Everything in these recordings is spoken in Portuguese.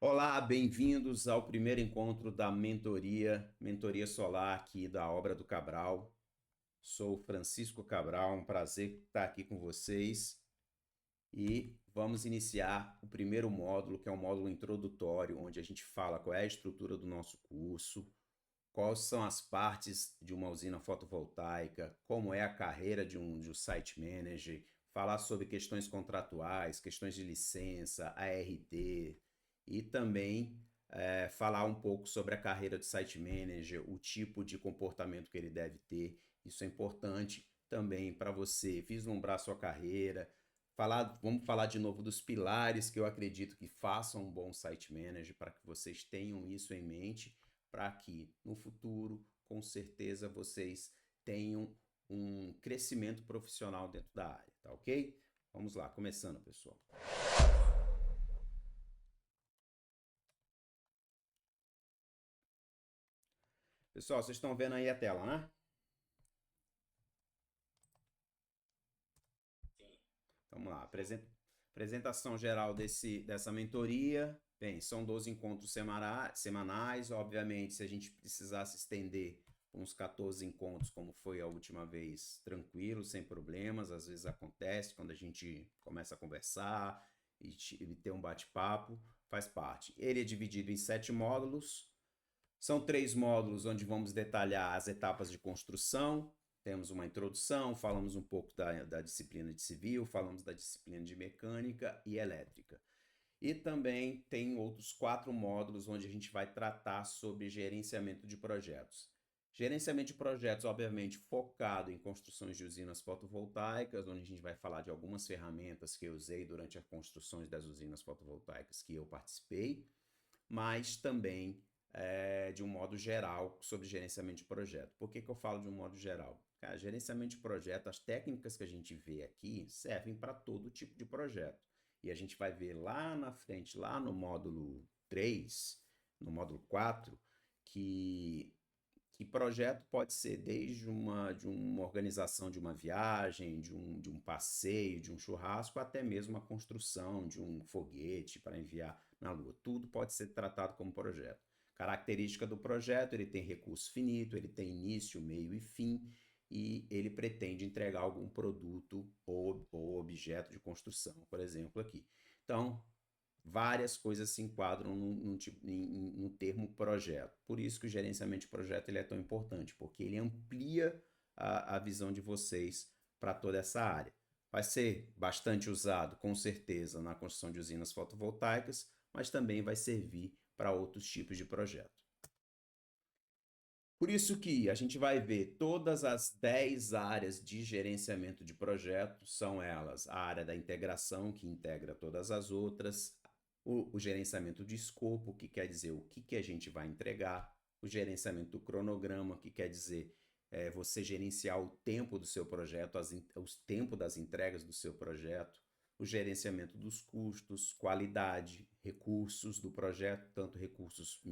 Olá, bem-vindos ao primeiro encontro da mentoria solar aqui da Obra do Cabral. Sou Francisco Cabral, um prazer estar aqui com vocês e vamos iniciar o primeiro módulo, que é um módulo introdutório, onde a gente fala qual é a estrutura do nosso curso, quais são as partes de uma usina fotovoltaica, como é a carreira de um site manager, falar sobre questões contratuais, questões de licença, ART, e também falar um pouco sobre a carreira de site manager, o tipo de comportamento que ele deve ter. Isso é importante também para você vislumbrar sua carreira. Vamos falar de novo dos pilares que eu acredito que façam um bom site manager, para que vocês tenham isso em mente, para que no futuro, com certeza, vocês tenham um crescimento profissional dentro da área, tá ok? Vamos lá, começando, pessoal. Pessoal, vocês estão vendo aí a tela, né? Vamos lá, apresentação geral dessa mentoria. Bem, são 12 encontros semanais. Obviamente, se a gente precisasse estender uns 14 encontros, como foi a última vez, tranquilo, sem problemas. Às vezes acontece quando a gente começa a conversar e ter um bate-papo, faz parte. Ele é dividido em 7 módulos. São 3 módulos onde vamos detalhar as etapas de construção. Temos uma introdução, falamos um pouco da disciplina de civil, falamos da disciplina de mecânica e elétrica. E também tem outros 4 módulos onde a gente vai tratar sobre gerenciamento de projetos. Gerenciamento de projetos, obviamente, focado em construções de usinas fotovoltaicas, onde a gente vai falar de algumas ferramentas que eu usei durante as construções das usinas fotovoltaicas que eu participei, mas também de um modo geral sobre gerenciamento de projeto. Por que eu falo de um modo geral? Cara, gerenciamento de projeto, as técnicas que a gente vê aqui servem para todo tipo de projeto. E a gente vai ver lá na frente, lá no módulo 3, no módulo 4, que que projeto pode ser desde de uma organização de uma viagem, de um passeio, de um churrasco, até mesmo a construção de um foguete para enviar na Lua. Tudo pode ser tratado como projeto. Característica do projeto: ele tem recurso finito, ele tem início, meio e fim, e ele pretende entregar algum produto ou objeto de construção, por exemplo, aqui. Então, várias coisas se enquadram no termo projeto. Por isso que o gerenciamento de projeto ele é tão importante, porque ele amplia a visão de vocês para toda essa área. Vai ser bastante usado, com certeza, na construção de usinas fotovoltaicas, mas também vai servir para outros tipos de projeto. Por isso que a gente vai ver todas as 10 áreas de gerenciamento de projetos, são elas a área da integração, que integra todas as outras, o gerenciamento de escopo, que quer dizer o que a gente vai entregar, o gerenciamento do cronograma, que quer dizer você gerenciar o tempo do seu projeto, os tempos das entregas do seu projeto, o gerenciamento dos custos, qualidade, recursos do projeto, tanto recursos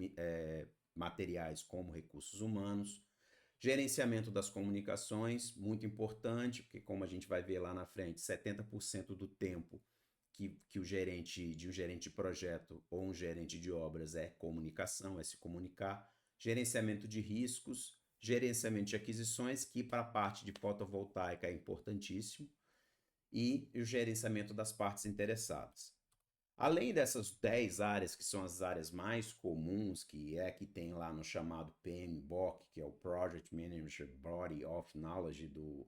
materiais como recursos humanos. Gerenciamento das comunicações, muito importante, porque como a gente vai ver lá na frente, 70% do tempo que um gerente de projeto ou um gerente de obras é comunicação, é se comunicar. Gerenciamento de riscos, gerenciamento de aquisições, que para a parte de fotovoltaica é importantíssimo, e o gerenciamento das partes interessadas. Além dessas 10 áreas, que são as áreas mais comuns, que tem lá no chamado PMBOK, que é o Project Manager Body of Knowledge do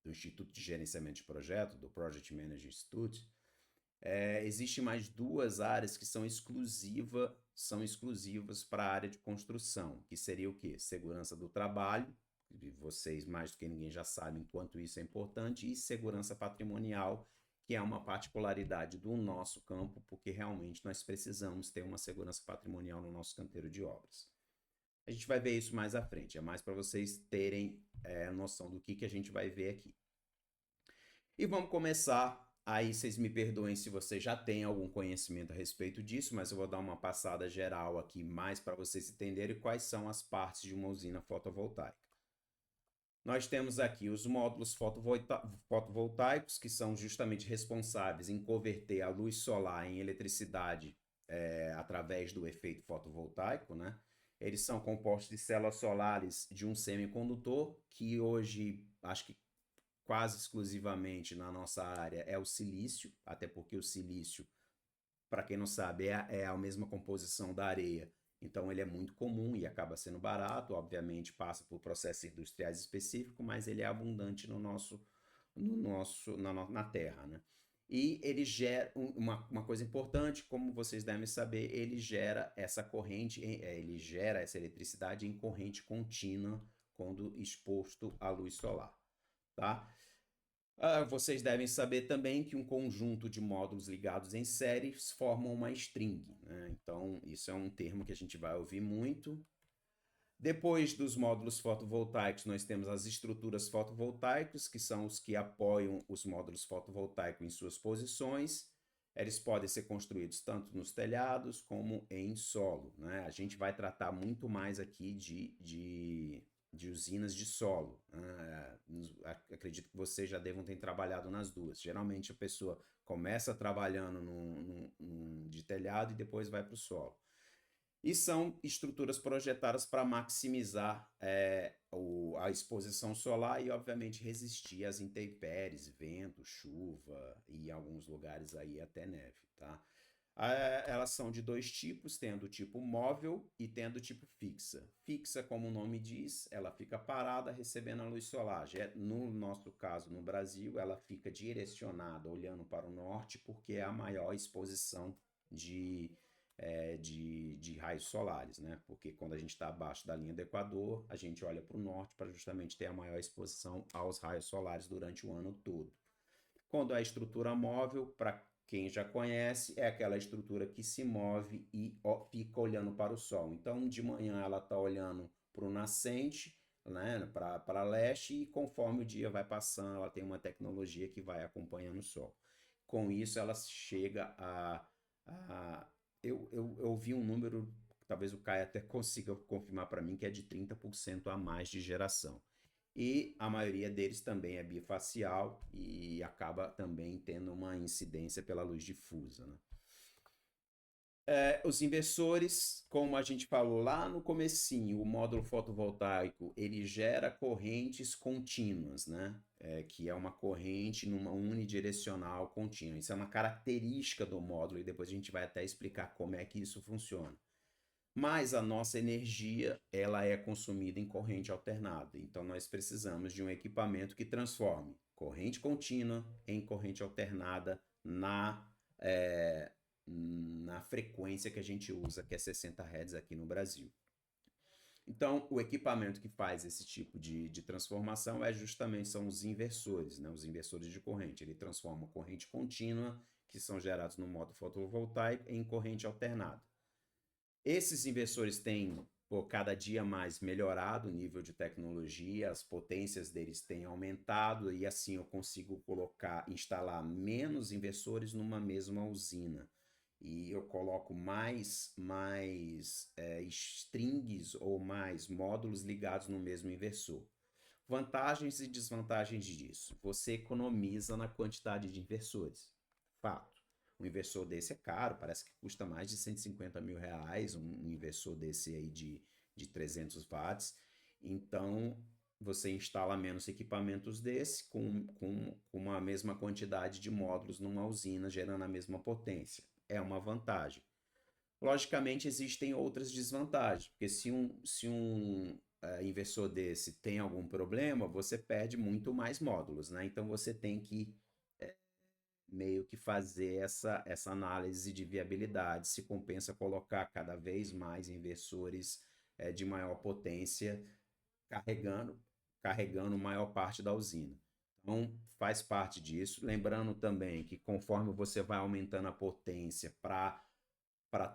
Instituto de Gerenciamento de Projeto, do Project Manager Institute, existem mais 2 áreas que são exclusivas para a área de construção, que seria o quê? Segurança do trabalho, vocês mais do que ninguém já sabem quanto isso é importante, e segurança patrimonial, que é uma particularidade do nosso campo, porque realmente nós precisamos ter uma segurança patrimonial no nosso canteiro de obras. A gente vai ver isso mais à frente, é mais para vocês terem noção do que a gente vai ver aqui. E vamos começar. Aí vocês me perdoem se você já tem algum conhecimento a respeito disso, mas eu vou dar uma passada geral aqui mais para vocês entenderem quais são as partes de uma usina fotovoltaica. Nós temos aqui os módulos fotovoltaicos, que são justamente responsáveis em converter a luz solar em eletricidade através do efeito fotovoltaico, né? Eles são compostos de células solares de um semicondutor, que hoje, acho que quase exclusivamente na nossa área, é o silício, até porque o silício, para quem não sabe, é a mesma composição da areia. Então ele é muito comum e acaba sendo barato, obviamente passa por processos industriais específicos, mas ele é abundante na Terra, né? E ele gera uma coisa importante, como vocês devem saber, ele gera essa corrente, ele gera essa eletricidade em corrente contínua quando exposto à luz solar, tá? Vocês devem saber também que um conjunto de módulos ligados em série formam uma string, né? Então, isso é um termo que a gente vai ouvir muito. Depois dos módulos fotovoltaicos, nós temos as estruturas fotovoltaicas, que são os que apoiam os módulos fotovoltaicos em suas posições. Eles podem ser construídos tanto nos telhados como em solo, né? A gente vai tratar muito mais aqui de usinas de solo, né? Acredito que vocês já devam ter trabalhado nas duas. Geralmente a pessoa começa trabalhando de telhado e depois vai para o solo. E são estruturas projetadas para maximizar a exposição solar e, obviamente, resistir às intempéries, vento, chuva e, em alguns lugares, aí até neve, tá? Elas são de dois tipos, tendo o tipo móvel e tendo o tipo fixa. Fixa, como o nome diz, ela fica parada recebendo a luz solar. No nosso caso, no Brasil, ela fica direcionada, olhando para o norte, porque é a maior exposição de raios solares, né? Porque quando a gente está abaixo da linha do Equador, a gente olha para o norte para justamente ter a maior exposição aos raios solares durante o ano todo. Quando a estrutura móvel, para quem já conhece, é aquela estrutura que se move e fica olhando para o sol. Então, de manhã ela está olhando para o nascente, né, para leste, e conforme o dia vai passando, ela tem uma tecnologia que vai acompanhando o sol. Com isso, ela chega a eu vi um número, talvez o Caio até consiga confirmar para mim, que é de 30% a mais de geração. E a maioria deles também é bifacial e acaba também tendo uma incidência pela luz difusa, né? Os inversores, como a gente falou lá no comecinho, o módulo fotovoltaico, ele gera correntes contínuas, né? Que é uma corrente numa unidirecional contínua. Isso é uma característica do módulo e depois a gente vai até explicar como é que isso funciona. Mas a nossa energia, ela é consumida em corrente alternada. Então nós precisamos de um equipamento que transforme corrente contínua em corrente alternada é, na frequência que a gente usa, que é 60 Hz aqui no Brasil. Então, o equipamento que faz esse tipo de transformação são os inversores, né? Os inversores de corrente. Ele transforma corrente contínua, que são gerados no modo fotovoltaico, em corrente alternada. Esses inversores têm, por cada dia mais melhorado o nível de tecnologia, as potências deles têm aumentado e assim eu consigo instalar menos inversores numa mesma usina. E eu coloco mais strings ou mais módulos ligados no mesmo inversor. Vantagens e desvantagens disso. Você economiza na quantidade de inversores. Fato. Um inversor desse é caro, parece que custa mais de 150 mil reais, um inversor desse aí de 300 watts. Então, você instala menos equipamentos desse com uma mesma quantidade de módulos numa usina, gerando a mesma potência. É uma vantagem. Logicamente, existem outras desvantagens, porque se um inversor desse tem algum problema, você perde muito mais módulos, né? Então, você tem que meio que fazer essa análise de viabilidade, se compensa colocar cada vez mais inversores de maior potência carregando, carregando maior parte da usina. Então, faz parte disso. Lembrando também que conforme você vai aumentando a potência para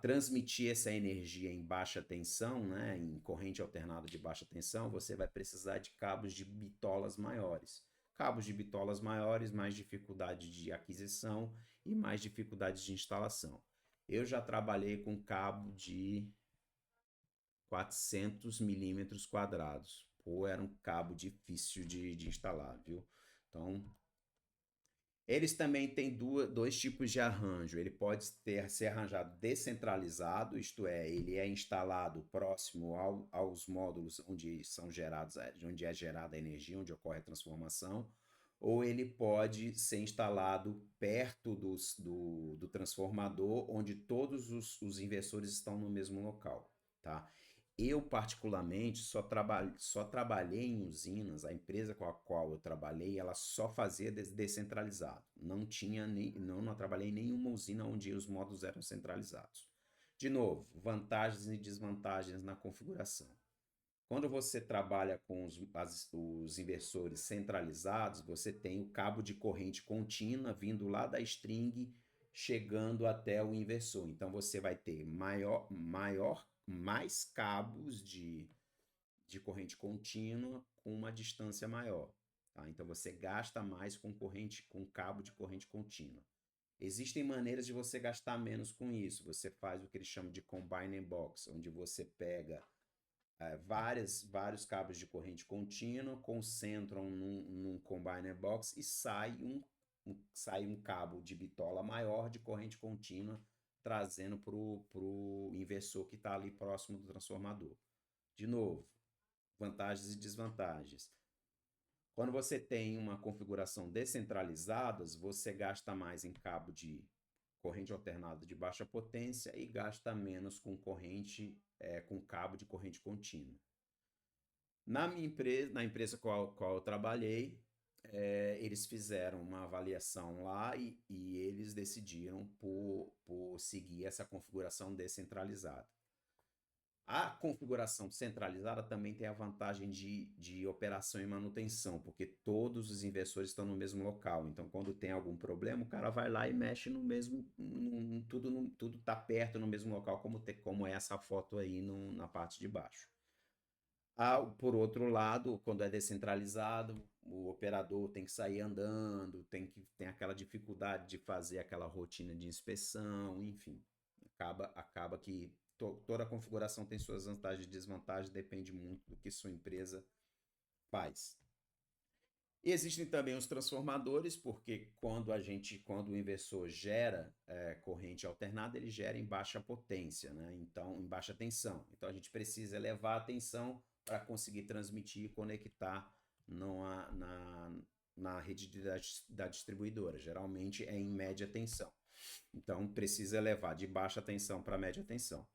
transmitir essa energia em baixa tensão, né, em corrente alternada de baixa tensão, você vai precisar de cabos de bitolas maiores. Cabos de bitolas maiores, mais dificuldade de aquisição e mais dificuldade de instalação. Eu já trabalhei com cabo de 400 milímetros quadrados. ou era um cabo difícil de instalar, viu? Então, eles também têm dois tipos de arranjo. Ele pode ser arranjado descentralizado, isto é, ele é instalado próximo aos módulos onde são gerados, onde é gerada a energia, onde ocorre a transformação, ou ele pode ser instalado perto do transformador, onde todos os inversores estão no mesmo local, tá? Eu, particularmente, só trabalhei em usinas, a empresa com a qual eu trabalhei, ela só fazia descentralizado. Não tinha não trabalhei em nenhuma usina onde os módulos eram centralizados. De novo, vantagens e desvantagens na configuração. Quando você trabalha com os inversores centralizados, você tem o cabo de corrente contínua vindo lá da string, chegando até o inversor. Então você vai ter mais cabos de corrente contínua com uma distância maior. Tá? Então você gasta mais com cabo de corrente contínua. Existem maneiras de você gastar menos com isso. Você faz o que eles chamam de combine box, onde você pega vários cabos de corrente contínua, concentram num combiner box e sai um cabo de bitola maior de corrente contínua, trazendo para o inversor que está ali próximo do transformador. De novo, vantagens e desvantagens. Quando você tem uma configuração descentralizada, você gasta mais em cabo de corrente alternada de baixa potência e gasta menos com com cabo de corrente contínua. Na empresa qual eu trabalhei, eles fizeram uma avaliação lá e eles decidiram por seguir essa configuração descentralizada. A configuração centralizada também tem a vantagem de operação e manutenção, porque todos os inversores estão no mesmo local. Então, quando tem algum problema, o cara vai lá e mexe no mesmo. Tudo está perto no mesmo local, como é essa foto aí na parte de baixo. Por outro lado, quando é descentralizado, o operador tem que sair andando, tem aquela dificuldade de fazer aquela rotina de inspeção, enfim. Acaba que toda a configuração tem suas vantagens e desvantagens, depende muito do que sua empresa faz. E existem também os transformadores, porque quando o inversor gera corrente alternada, ele gera em baixa potência, né? Então, em baixa tensão. Então, a gente precisa elevar a tensão para conseguir transmitir e conectar na rede da distribuidora. Geralmente é em média tensão. Então, precisa elevar de baixa tensão para média tensão.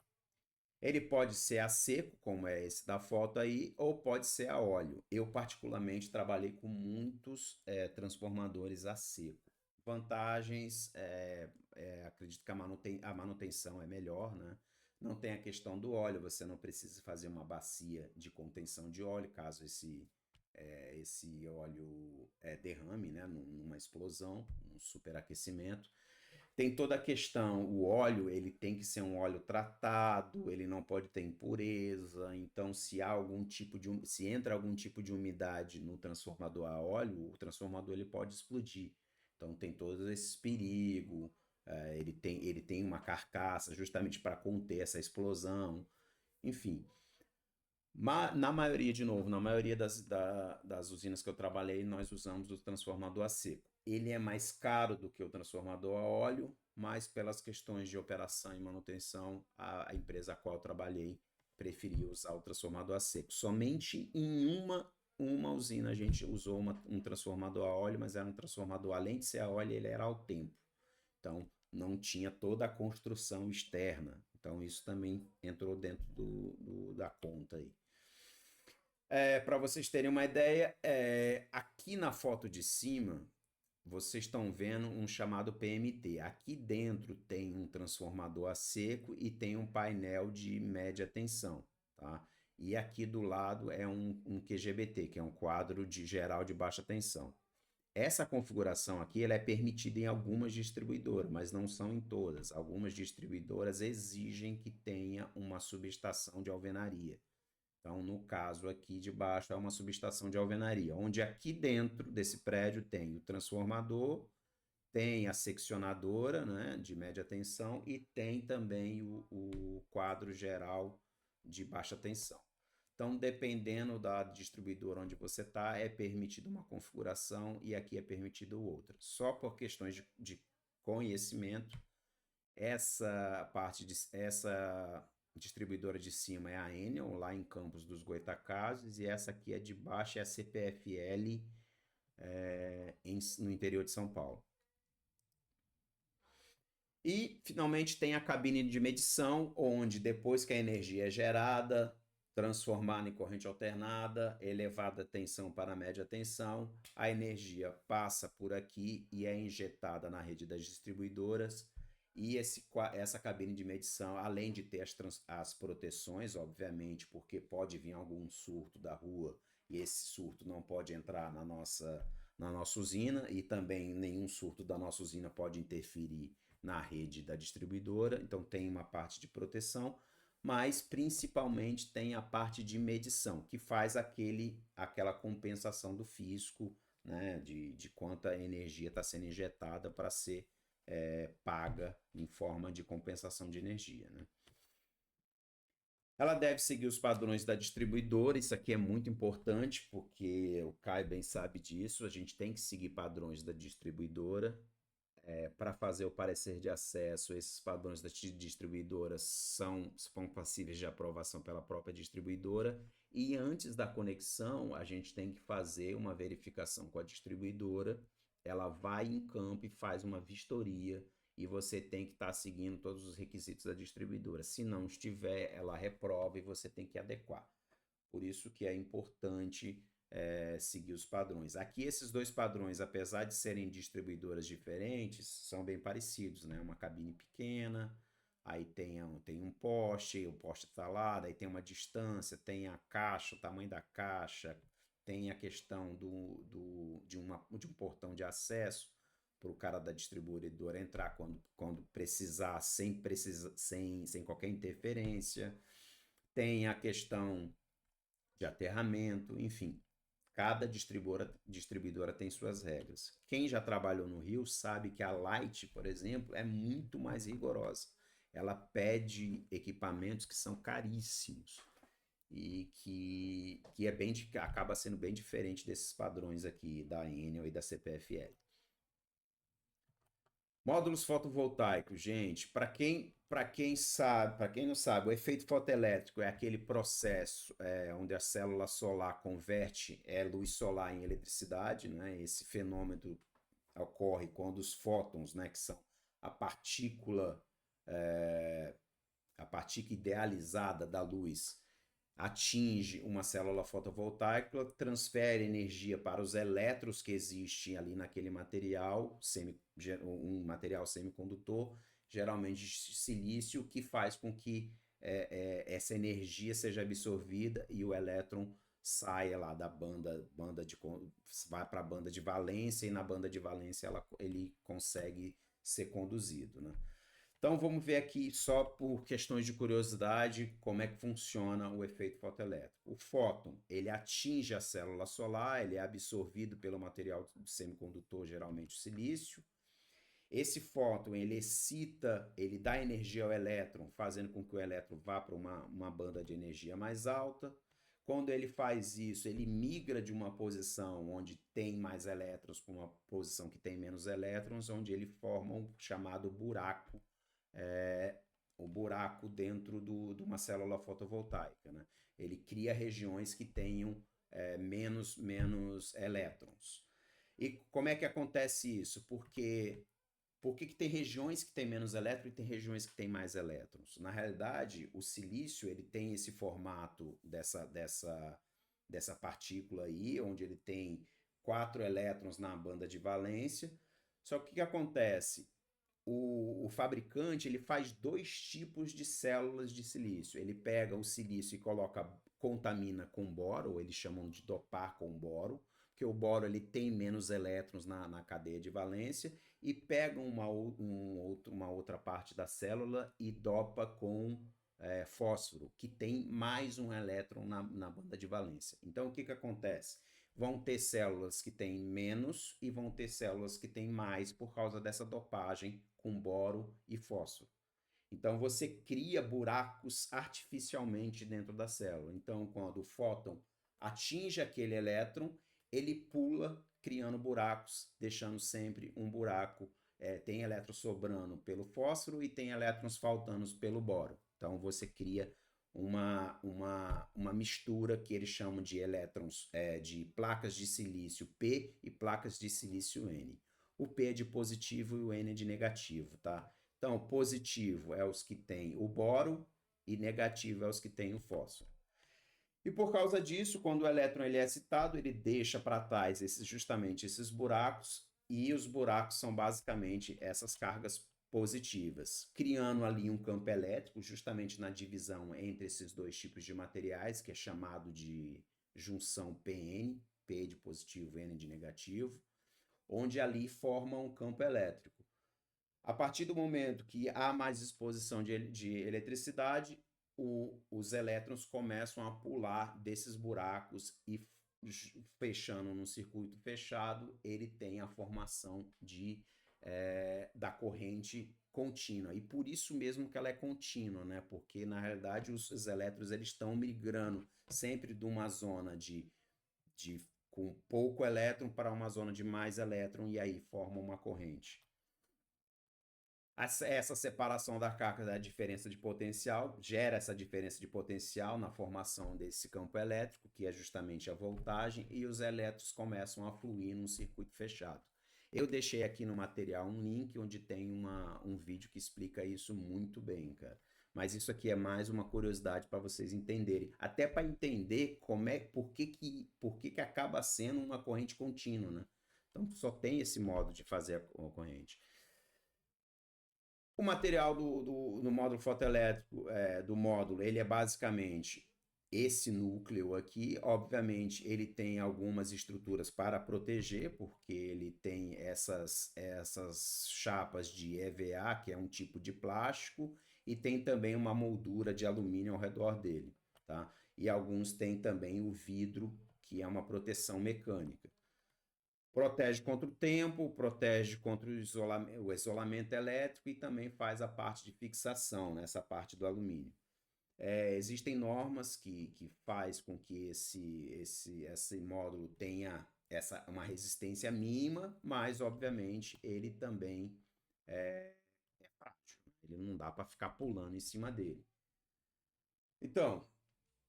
Ele pode ser a seco, como é esse da foto aí, ou pode ser a óleo. Eu, particularmente, trabalhei com muitos transformadores a seco. Vantagens, acredito que a manutenção é melhor, né? Não tem a questão do óleo, você não precisa fazer uma bacia de contenção de óleo, caso esse óleo derrame, né? Numa explosão, um superaquecimento. Tem toda a questão, o óleo, ele tem que ser um óleo tratado, ele não pode ter impureza, então se entra algum tipo de umidade no transformador a óleo, o transformador ele pode explodir. Então tem todos esses perigos, ele tem uma carcaça justamente para conter essa explosão, enfim. Na maioria, de novo, na maioria das usinas que eu trabalhei, nós usamos o transformador a seco. Ele é mais caro do que o transformador a óleo, mas pelas questões de operação e manutenção, a empresa a qual eu trabalhei preferia usar o transformador a seco. Somente em uma usina a gente usou um transformador a óleo, mas era um transformador, além de ser a óleo, ele era ao tempo. Então, não tinha toda a construção externa. Então, isso também entrou dentro da conta aí. Para vocês terem uma ideia, aqui na foto de cima, vocês estão vendo um chamado PMT. Aqui dentro tem um transformador a seco e tem um painel de média tensão, tá? E aqui do lado é um QGBT, que é um quadro geral de baixa tensão. Essa configuração aqui ela é permitida em algumas distribuidoras, mas não são em todas. Algumas distribuidoras exigem que tenha uma subestação de alvenaria. Então, no caso aqui de baixo, é uma subestação de alvenaria, onde aqui dentro desse prédio tem o transformador, tem a seccionadora, né, de média tensão e tem também o quadro geral de baixa tensão. Então, dependendo da distribuidora onde você está, é permitido uma configuração e aqui é permitido outra. Só por questões de conhecimento, essa distribuidora de cima é a Enel, lá em Campos dos Goytacazes, e essa aqui é de baixo é a CPFL, no interior de São Paulo. E, finalmente, tem a cabine de medição, onde depois que a energia é gerada, transformada em corrente alternada, elevada tensão para média tensão, a energia passa por aqui e é injetada na rede das distribuidoras. E essa cabine de medição, além de ter as proteções, obviamente, porque pode vir algum surto da rua e esse surto não pode entrar na nossa usina, e também nenhum surto da nossa usina pode interferir na rede da distribuidora, então tem uma parte de proteção, mas principalmente tem a parte de medição, que faz aquela compensação do fisco, né, de quanta energia está sendo injetada para ser paga em forma de compensação de energia, né? Ela deve seguir os padrões da distribuidora, isso aqui é muito importante, porque o Caio bem sabe disso, a gente tem que seguir padrões da distribuidora. Para fazer o parecer de acesso, esses padrões das distribuidoras são passíveis de aprovação pela própria distribuidora, e antes da conexão, a gente tem que fazer uma verificação com a distribuidora, ela vai em campo e faz uma vistoria, e você tem que estar seguindo todos os requisitos da distribuidora. Se não estiver, ela reprova e você tem que adequar. Por isso que é importante seguir os padrões. Aqui esses dois padrões, apesar de serem distribuidoras diferentes, são bem parecidos, né? Uma cabine pequena, aí tem um poste, o poste está lá, daí tem uma distância, tem a caixa, o tamanho da caixa, tem a questão de um portão de acesso para o cara da distribuidora entrar quando precisar, sem qualquer interferência. Tem a questão de aterramento, enfim. Cada distribuidora tem suas regras. Quem já trabalhou no Rio sabe que a Light, por exemplo, é muito mais rigorosa. Ela pede equipamentos que são caríssimos e que acaba sendo bem diferente desses padrões aqui da Enel e da CPFL. Módulos fotovoltaicos, gente, para quem não sabe, o efeito fotoelétrico é aquele processo onde a célula solar converte luz solar em eletricidade, né? Esse fenômeno ocorre quando os fótons, né, que são a partícula, a partícula idealizada da luz, atinge uma célula fotovoltaica, transfere energia para os elétrons que existem ali naquele material, um material semicondutor, geralmente de silício, que faz com que essa energia seja absorvida e o elétron saia lá da vai para a banda de valência, e na banda de valência ele consegue ser conduzido, né? Então vamos ver aqui, só por questões de curiosidade, como é que funciona o efeito fotoelétrico. O fóton, ele atinge a célula solar, ele é absorvido pelo material semicondutor, geralmente o silício. Esse fóton, ele excita, ele dá energia ao elétron, fazendo com que o elétron vá para uma banda de energia mais alta. Quando ele faz isso, ele migra de uma posição onde tem mais elétrons para uma posição que tem menos elétrons, onde ele forma um chamado buraco, o buraco dentro de uma célula fotovoltaica, né? Ele cria regiões que tenham menos elétrons. E como é que acontece isso? Por que tem regiões que têm menos elétrons e tem regiões que têm mais elétrons? Na realidade, o silício ele tem esse formato dessa partícula aí, onde ele tem 4 elétrons na banda de valência. Só que o que acontece? O fabricante ele faz 2 tipos de células de silício. Ele pega o silício e contamina com boro, ou eles chamam de dopar com boro, porque o boro ele tem menos elétrons na cadeia de valência, e pega uma outra parte da célula e dopa com fósforo, que tem mais um elétron na banda de valência. Então o que acontece? Vão ter células que têm menos e vão ter células que têm mais por causa dessa dopagem com boro e fósforo. Então, você cria buracos artificialmente dentro da célula. Então, quando o fóton atinge aquele elétron, ele pula, criando buracos, deixando sempre um buraco. Tem elétrons sobrando pelo fósforo e tem elétrons faltando pelo boro. Então, você cria uma mistura que eles chamam de elétrons, de placas de silício P e placas de silício N. O P é de positivo e o N é de negativo, tá? Então, positivo é os que têm o boro e negativo é os que têm o fósforo. E por causa disso, quando o elétron ele é excitado, ele deixa para trás justamente esses buracos, e os buracos são basicamente essas cargas positivas, criando ali um campo elétrico, justamente na divisão entre esses dois tipos de materiais, que é chamado de junção PN, P de positivo, N de negativo, onde ali forma um campo elétrico. A partir do momento que há mais exposição de eletricidade, os elétrons começam a pular desses buracos e, fechando num circuito fechado, ele tem a formação da corrente contínua. E por isso mesmo que ela é contínua, né? Porque, na realidade, os elétrons eles estão migrando sempre de uma zona com pouco elétron para uma zona de mais elétron, e aí forma uma corrente. Essa separação da carga da diferença de potencial gera essa diferença de potencial na formação desse campo elétrico, que é justamente a voltagem, e os elétrons começam a fluir num circuito fechado. Eu deixei aqui no material um link onde tem um vídeo que explica isso muito bem, cara. Mas isso aqui é mais uma curiosidade para vocês entenderem. Até para entender por que acaba sendo uma corrente contínua, né? Então só tem esse modo de fazer a corrente. O material do módulo fotoelétrico, do módulo, ele é basicamente esse núcleo aqui. Obviamente, ele tem algumas estruturas para proteger, porque ele tem essas chapas de EVA, que é um tipo de plástico, e tem também uma moldura de alumínio ao redor dele, tá? E alguns têm também o vidro, que é uma proteção mecânica. Protege contra o tempo, protege contra o isolamento elétrico e também faz a parte de fixação, né, essa parte do alumínio. Existem normas que faz com que esse módulo tenha uma resistência mínima, mas obviamente ele também é frágil. Ele não dá para ficar pulando em cima dele. Então,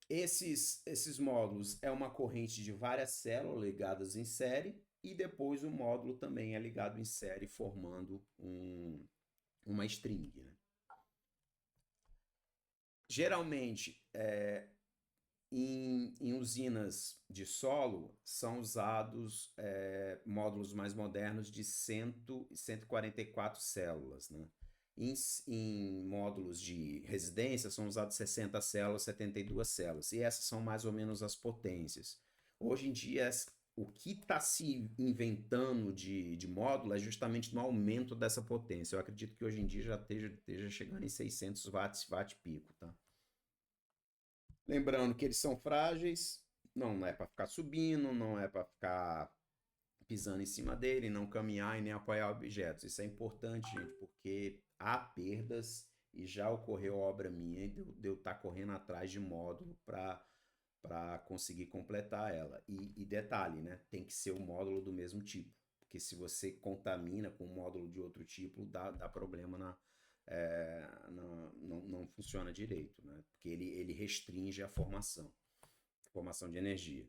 esses módulos é uma corrente de várias células ligadas em série, e depois o módulo também é ligado em série, formando uma string, né? Geralmente, em usinas de solo, são usados módulos mais modernos de 144 células, né? Em módulos de residência são usados 60 células, 72 células, e essas são mais ou menos as potências. Hoje em dia, o que está se inventando de módulo é justamente no aumento dessa potência. Eu acredito que hoje em dia já esteja chegando em 600 watts, watt pico, tá? Lembrando que eles são frágeis, não é para ficar subindo, não é para ficar pisando em cima dele, não caminhar e nem apoiar objetos. Isso é importante, gente, porque há perdas e já ocorreu obra minha de eu estar correndo atrás de módulo para conseguir completar ela. E detalhe, né? Tem que ser um módulo do mesmo tipo, porque se você contamina com um módulo de outro tipo, dá problema não funciona direito, né? Porque ele restringe a formação de energia.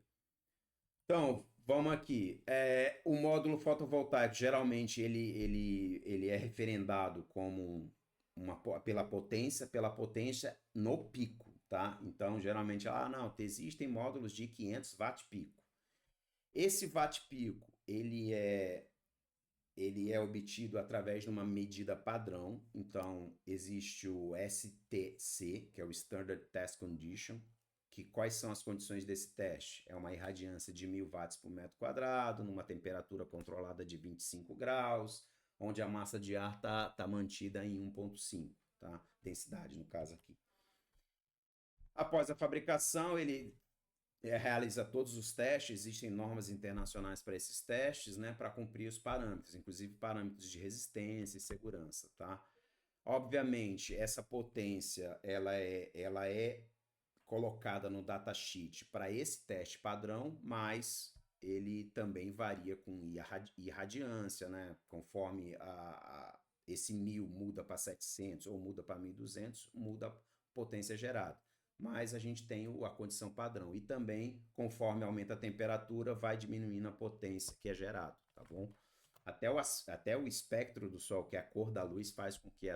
Então, vamos aqui. O módulo fotovoltaico, geralmente, ele é referendado como pela potência no pico, tá? Então, geralmente, não, existem módulos de 500 watt pico. Esse watt pico, ele é obtido através de uma medida padrão. Então, existe o STC, que é o Standard Test Condition, que quais são as condições desse teste? É uma irradiância de 1000 watts por metro quadrado, numa temperatura controlada de 25 graus, onde a massa de ar tá mantida em 1,5, tá? Densidade, no caso aqui. Após a fabricação, ele realiza todos os testes, existem normas internacionais para esses testes, né, para cumprir os parâmetros, inclusive parâmetros de resistência e segurança, tá? Obviamente, essa potência ela é colocada no datasheet para esse teste padrão, mas ele também varia com irradiância, né? Conforme esse 1000 muda para 700 ou muda para 1200, muda a potência gerada. Mas a gente tem a condição padrão. E também, conforme aumenta a temperatura, vai diminuindo a potência que é gerada, tá bom? Até o espectro do Sol, que é a cor da luz, faz com que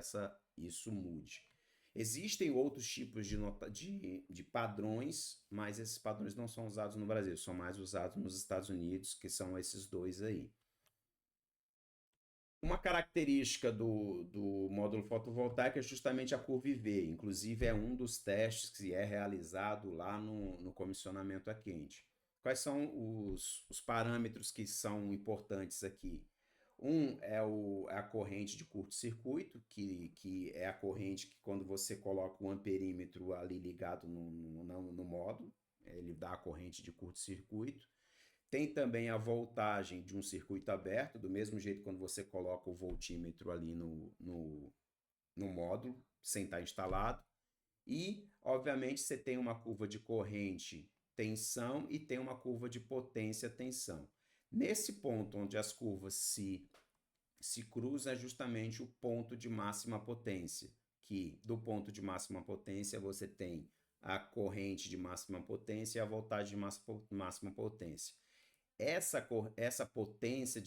isso mude. Existem outros tipos de padrões, mas esses padrões não são usados no Brasil, são mais usados nos Estados Unidos, que são esses dois aí. Uma característica do módulo fotovoltaico é justamente a curva IV, inclusive é um dos testes que é realizado lá no comissionamento a quente. Quais são os parâmetros que são importantes aqui? É a corrente de curto-circuito, que é a corrente que quando você coloca o amperímetro ali ligado no módulo, ele dá a corrente de curto-circuito. Tem também a voltagem de um circuito aberto, do mesmo jeito quando você coloca o voltímetro ali no módulo, sem estar instalado. E, obviamente, você tem uma curva de corrente tensão e tem uma curva de potência tensão. Nesse ponto onde as curvas se cruzam é justamente o ponto de máxima potência, que do ponto de máxima potência você tem a corrente de máxima potência e a voltagem de máxima potência. Essa potência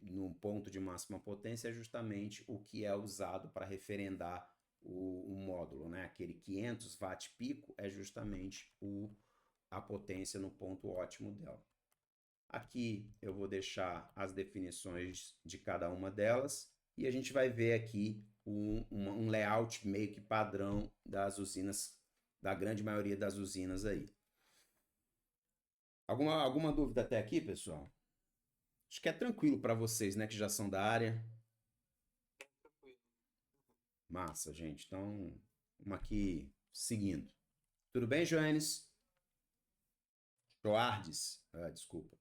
no ponto de máxima potência é justamente o que é usado para referendar o módulo, né? Aquele 500 watt pico é justamente a potência no ponto ótimo dela. Aqui eu vou deixar as definições de cada uma delas e a gente vai ver aqui um layout meio que padrão das usinas, da grande maioria das usinas aí. Alguma dúvida até aqui, pessoal? Acho que é tranquilo para vocês, né, que já são da área. Massa, gente. Então, vamos aqui seguindo. Tudo bem, Joanes? Joardes? Desculpa.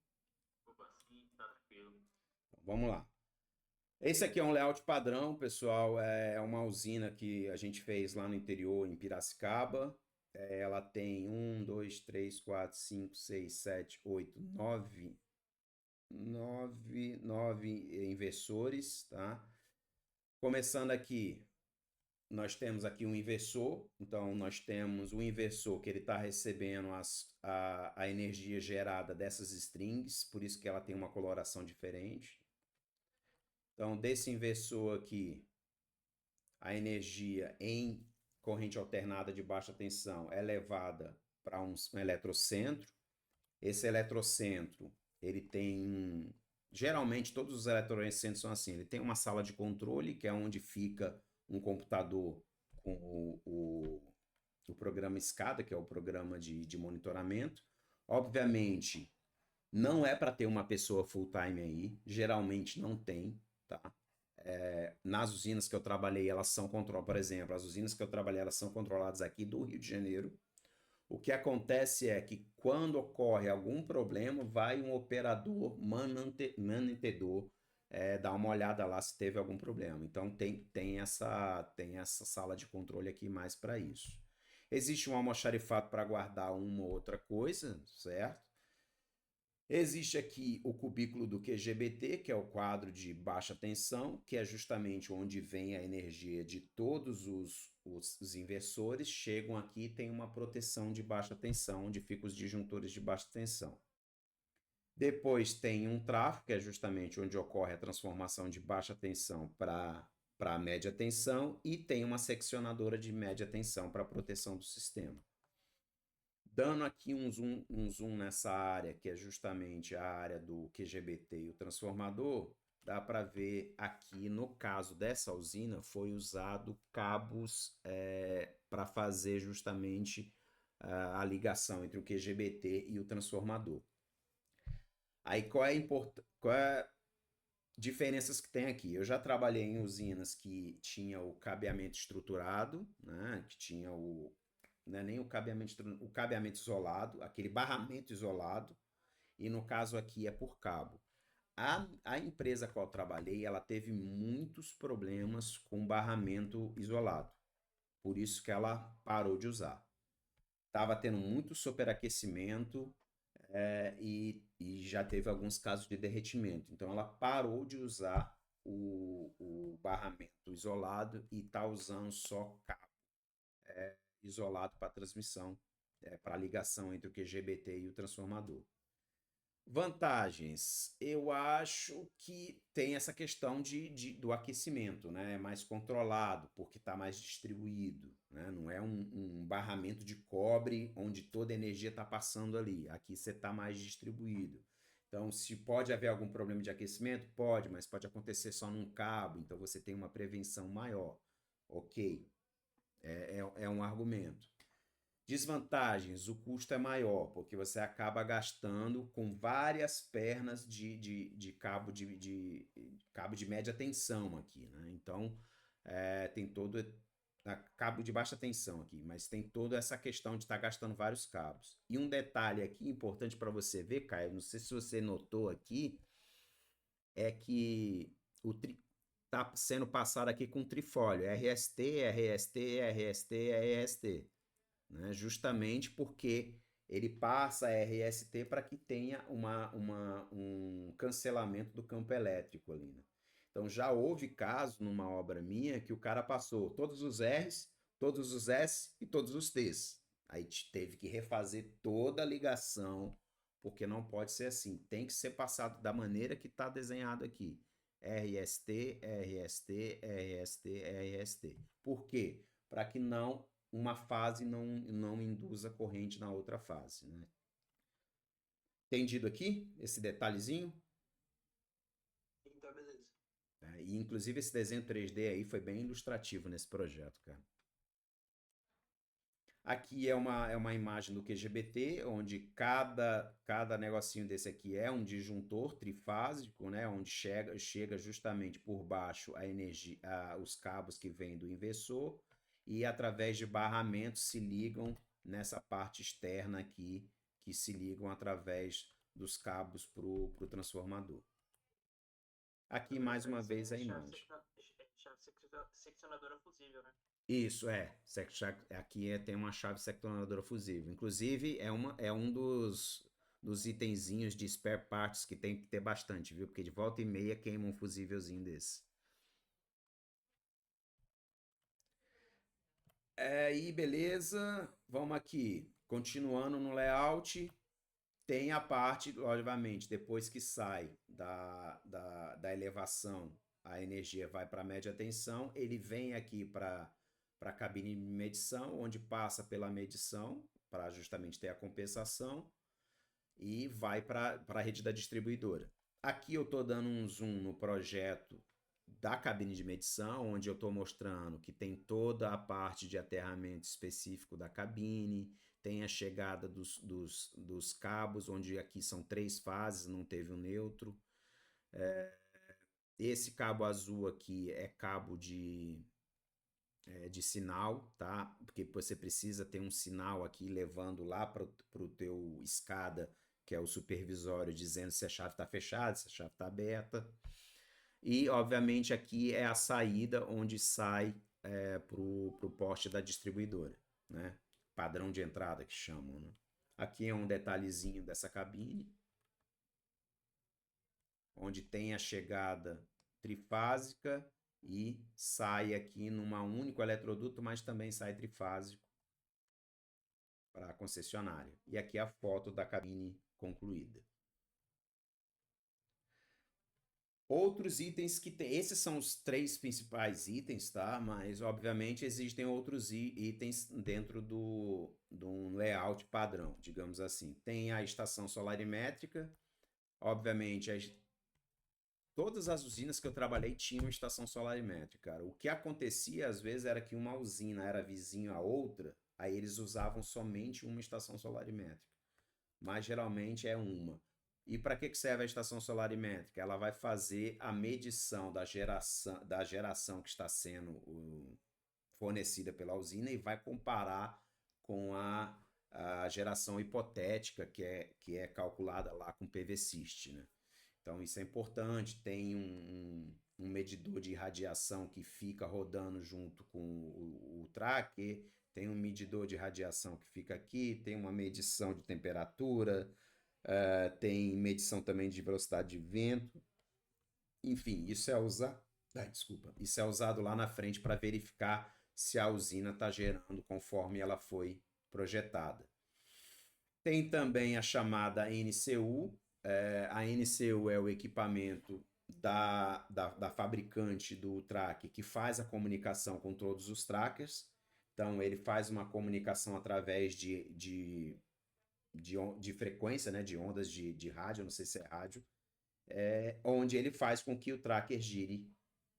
Vamos lá. Esse aqui é um layout padrão, pessoal. É uma usina que a gente fez lá no interior, em Piracicaba. Ela tem 1, 2, 3, 4, 5, 6, 7, 8, 9 inversores, tá? Começando aqui, nós temos aqui um inversor. Então, nós temos o inversor que ele está recebendo a energia gerada dessas strings, por isso que ela tem uma coloração diferente. Então, desse inversor aqui, a energia em corrente alternada de baixa tensão é levada para um eletrocentro. Esse eletrocentro, ele tem... Geralmente, todos os eletrocentros são assim. Ele tem uma sala de controle, que é onde fica um computador com o programa SCADA, que é o programa de monitoramento. Obviamente, não é para ter uma pessoa full-time aí. Geralmente não tem, tá? Nas usinas que eu trabalhei, elas são controladas, por exemplo, as usinas que eu trabalhei, elas são controladas aqui do Rio de Janeiro. O que acontece é que quando ocorre algum problema, vai um operador manutedor dar uma olhada lá se teve algum problema. Então tem essa sala de controle aqui mais para isso. Existe um almoxarifado para guardar uma ou outra coisa, certo? Existe aqui o cubículo do QGBT, que é o quadro de baixa tensão, que é justamente onde vem a energia de todos os inversores. Chegam aqui e tem uma proteção de baixa tensão, onde ficam os disjuntores de baixa tensão. Depois tem um trafo, que é justamente onde ocorre a transformação de baixa tensão para média tensão, e tem uma seccionadora de média tensão para proteção do sistema. Dando aqui um zoom nessa área, que é justamente a área do QGBT e o transformador, dá para ver aqui, no caso dessa usina, foi usado cabos para fazer justamente a ligação entre o QGBT e o transformador. Aí, qual é diferenças que tem aqui? Eu já trabalhei em usinas que tinha o cabeamento estruturado, né? Que tinha não é nem o cabeamento isolado, aquele barramento isolado, e no caso aqui é por cabo. A empresa a qual eu trabalhei, ela teve muitos problemas com barramento isolado. Por isso que ela parou de usar. Estava tendo muito superaquecimento, e já teve alguns casos de derretimento. Então ela parou de usar o barramento isolado e está usando só cabo isolado para transmissão, para ligação entre o QGBT e o transformador. Vantagens, eu acho que tem essa questão do aquecimento, né? É mais controlado, porque está mais distribuído, né? Não é um barramento de cobre onde toda a energia está passando ali. Aqui você está mais distribuído. Então, se pode haver algum problema de aquecimento, pode, mas pode acontecer só num cabo, então você tem uma prevenção maior. Ok, é um argumento. Desvantagens, o custo é maior, porque você acaba gastando com várias pernas de cabo de média tensão aqui, né? Então, tem todo cabo de baixa tensão aqui, mas tem toda essa questão de estar gastando vários cabos. E um detalhe aqui importante para você ver, Caio, não sei se você notou aqui, é que o está sendo passado aqui com trifólio, RST, RST, RST, RST, né? Justamente porque ele passa RST para que tenha um cancelamento do campo elétrico ali, né? Então já houve caso numa obra minha que o cara passou todos os R's, todos os S e todos os T's. Aí teve que refazer toda a ligação, porque não pode ser assim. Tem que ser passado da maneira que está desenhado aqui. RST, RST, RST, RST. Por quê? Para que não uma fase não induza corrente na outra fase, né? Entendido aqui esse detalhezinho? Então, beleza. E inclusive esse desenho 3D aí foi bem ilustrativo nesse projeto, cara. Aqui é uma imagem do QGBT, onde cada negocinho desse aqui é um disjuntor trifásico, né? Onde chega justamente por baixo a energia, os cabos que vêm do inversor e através de barramentos se ligam nessa parte externa aqui, que se ligam através dos cabos para o transformador. Aqui Agora mais isso aí uma vez a seria imagem. chave seccionadora fusível, né? Isso, aqui tem uma chave seccionadora fusível. Inclusive, é um dos itenzinhos de spare parts que tem que ter bastante, viu? Porque de volta e meia queima um fusívelzinho desse. E beleza, vamos aqui. Continuando no layout, tem a parte, obviamente, depois que sai da elevação, a energia vai para a média tensão, ele vem aqui para a cabine de medição, onde passa pela medição, para justamente ter a compensação, e vai para a rede da distribuidora. Aqui eu estou dando um zoom no projeto da cabine de medição, onde eu estou mostrando que tem toda a parte de aterramento específico da cabine, tem a chegada dos cabos, onde aqui são 3 fases, não teve o neutro. Esse cabo azul aqui é cabo de sinal, tá? Porque você precisa ter um sinal aqui levando lá para o teu escada, que é o supervisório, dizendo se a chave está fechada, se a chave está aberta. E, obviamente, aqui é a saída onde sai para o poste da distribuidora, né? Padrão de entrada que chamam, né? Aqui é um detalhezinho dessa cabine, onde tem a chegada trifásica e sai aqui numa único eletroduto, mas também sai trifásico para a concessionária. E aqui a foto da cabine concluída. Outros itens que tem, esses são os 3 principais itens, tá? Mas obviamente existem outros itens dentro do um layout padrão, digamos assim. Tem a estação solarimétrica, obviamente todas as usinas que eu trabalhei tinham estação solarimétrica, cara. O que acontecia às vezes era que uma usina era vizinho a outra, aí eles usavam somente uma estação solarimétrica, mas geralmente é uma. E para que serve a estação solarimétrica? Ela vai fazer a medição da geração que está sendo fornecida pela usina e vai comparar com a geração hipotética que é calculada lá com PV-Syst, né? Então, isso é importante. Tem um medidor de radiação que fica rodando junto com o tracker, tem um medidor de radiação que fica aqui, tem uma medição de temperatura, tem medição também de velocidade de vento. Enfim, isso é usado. Desculpa. Isso é usado lá na frente para verificar se a usina está gerando conforme ela foi projetada. Tem também a chamada NCU. A NCU é o equipamento da fabricante do tracker que faz a comunicação com todos os trackers. Então, ele faz uma comunicação através de frequência, né, de ondas de rádio, não sei se é rádio, onde ele faz com que o tracker gire,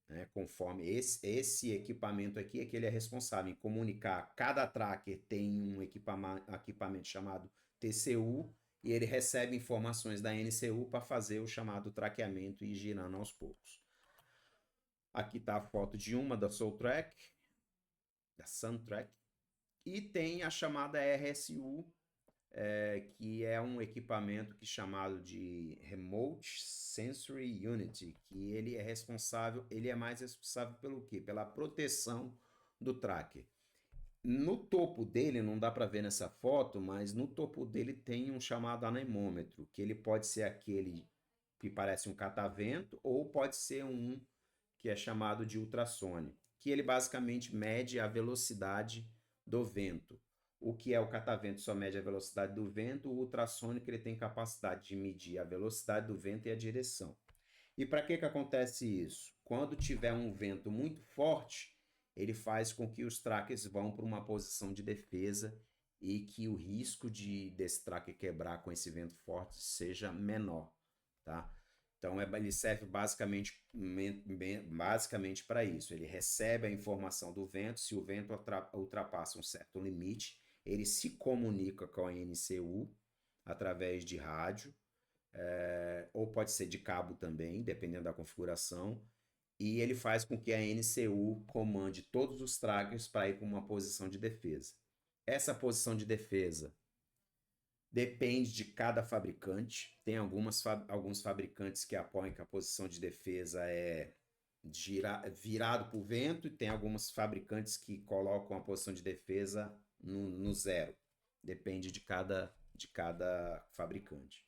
né, conforme esse equipamento aqui é que ele é responsável em comunicar. Cada tracker tem um equipamento chamado TCU e ele recebe informações da NCU para fazer o chamado traqueamento e ir girando aos poucos. Aqui está a foto de uma da Soltrack, da Suntrack, e tem a chamada RSU, que é um equipamento chamado de Remote Sensory Unit, que ele é mais responsável pelo quê? Pela proteção do tracker. No topo dele, não dá para ver nessa foto, mas no topo dele tem um chamado anemômetro, que ele pode ser aquele que parece um catavento, ou pode ser um que é chamado de ultrassônico, que ele basicamente mede a velocidade do vento. O que é o catavento só mede a velocidade do vento, o ultrassônico ele tem capacidade de medir a velocidade do vento e a direção. E para que acontece isso? Quando tiver um vento muito forte, ele faz com que os trackers vão para uma posição de defesa e que o risco desse tracker quebrar com esse vento forte seja menor, tá? Então, ele serve basicamente para isso. Ele recebe a informação do vento, se o vento ultrapassa um certo limite, ele se comunica com a NCU através de rádio, ou pode ser de cabo também, dependendo da configuração, e ele faz com que a NCU comande todos os trackers para ir para uma posição de defesa. Essa posição de defesa depende de cada fabricante. Tem alguns fabricantes que apoiam que a posição de defesa é virado para o vento, e tem alguns fabricantes que colocam a posição de defesa no zero. Depende de cada fabricante.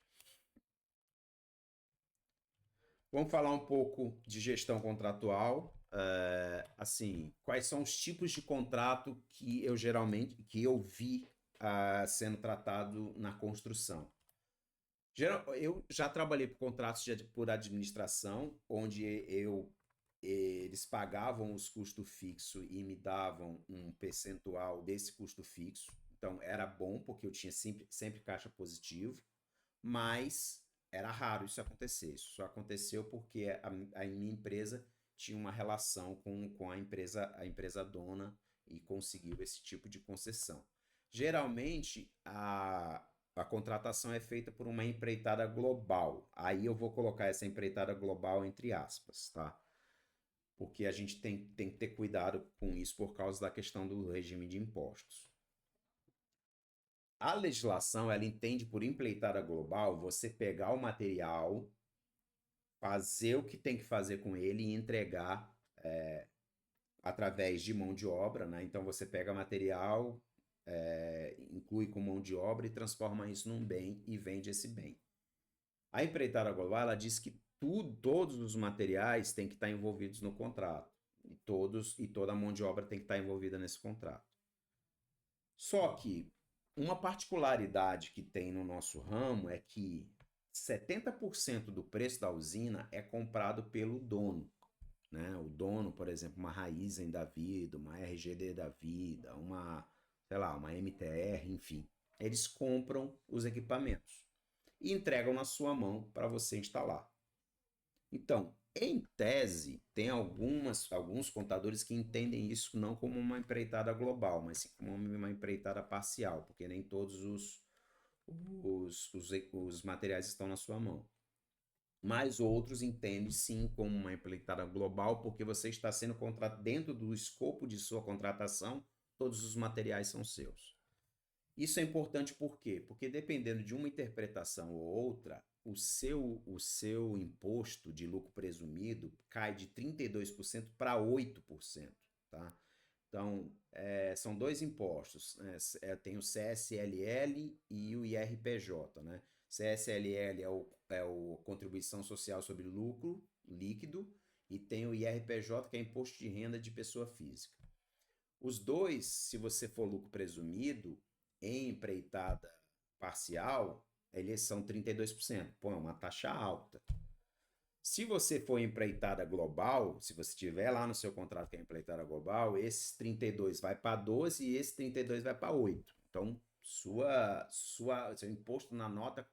Vamos falar um pouco de gestão contratual. Assim, quais são os tipos de contrato que eu vi sendo tratado na construção? Eu já trabalhei por contratos por administração, onde eles pagavam os custos fixos e me davam um percentual desse custo fixo. Então, era bom, porque eu tinha sempre caixa positivo, mas era raro isso acontecer. Isso só aconteceu porque a minha empresa tinha uma relação com a empresa dona e conseguiu esse tipo de concessão. Geralmente, a contratação é feita por uma empreitada global. Aí eu vou colocar essa empreitada global entre aspas, tá? Porque a gente tem que ter cuidado com isso por causa da questão do regime de impostos. A legislação, ela entende por empreitada global você pegar o material, fazer o que tem que fazer com ele e entregar através de mão de obra, né? Então você pega material, inclui com mão de obra e transforma isso num bem e vende esse bem. A empreitada global, ela diz que todos os materiais têm que estar envolvidos no contrato. E toda a mão de obra tem que estar envolvida nesse contrato. Só que uma particularidade que tem no nosso ramo é que 70% do preço da usina é comprado pelo dono, né? O dono, por exemplo, uma Raizen da vida, uma RGD da vida, uma MTR, enfim. Eles compram os equipamentos e entregam na sua mão para você instalar. Então, em tese, tem alguns contadores que entendem isso não como uma empreitada global, mas sim como uma empreitada parcial, porque nem todos os materiais estão na sua mão. Mas outros entendem sim como uma empreitada global, porque você está sendo contratado dentro do escopo de sua contratação, todos os materiais são seus. Isso é importante por quê? Porque dependendo de uma interpretação ou outra, o seu imposto de lucro presumido cai de 32% para 8%, tá? Então, são dois impostos, né? Tem o CSLL e o IRPJ, né? CSLL é o Contribuição Social sobre Lucro Líquido e tem o IRPJ, que é Imposto de Renda de Pessoa Física. Os dois, se você for lucro presumido, em empreitada parcial, eles são 32%. Pô, é uma taxa alta. Se você for empreitada global, se você tiver lá no seu contrato que é empreitada global, esses 32 vai para 12 e esse 32 vai para 8. Então, seu imposto na nota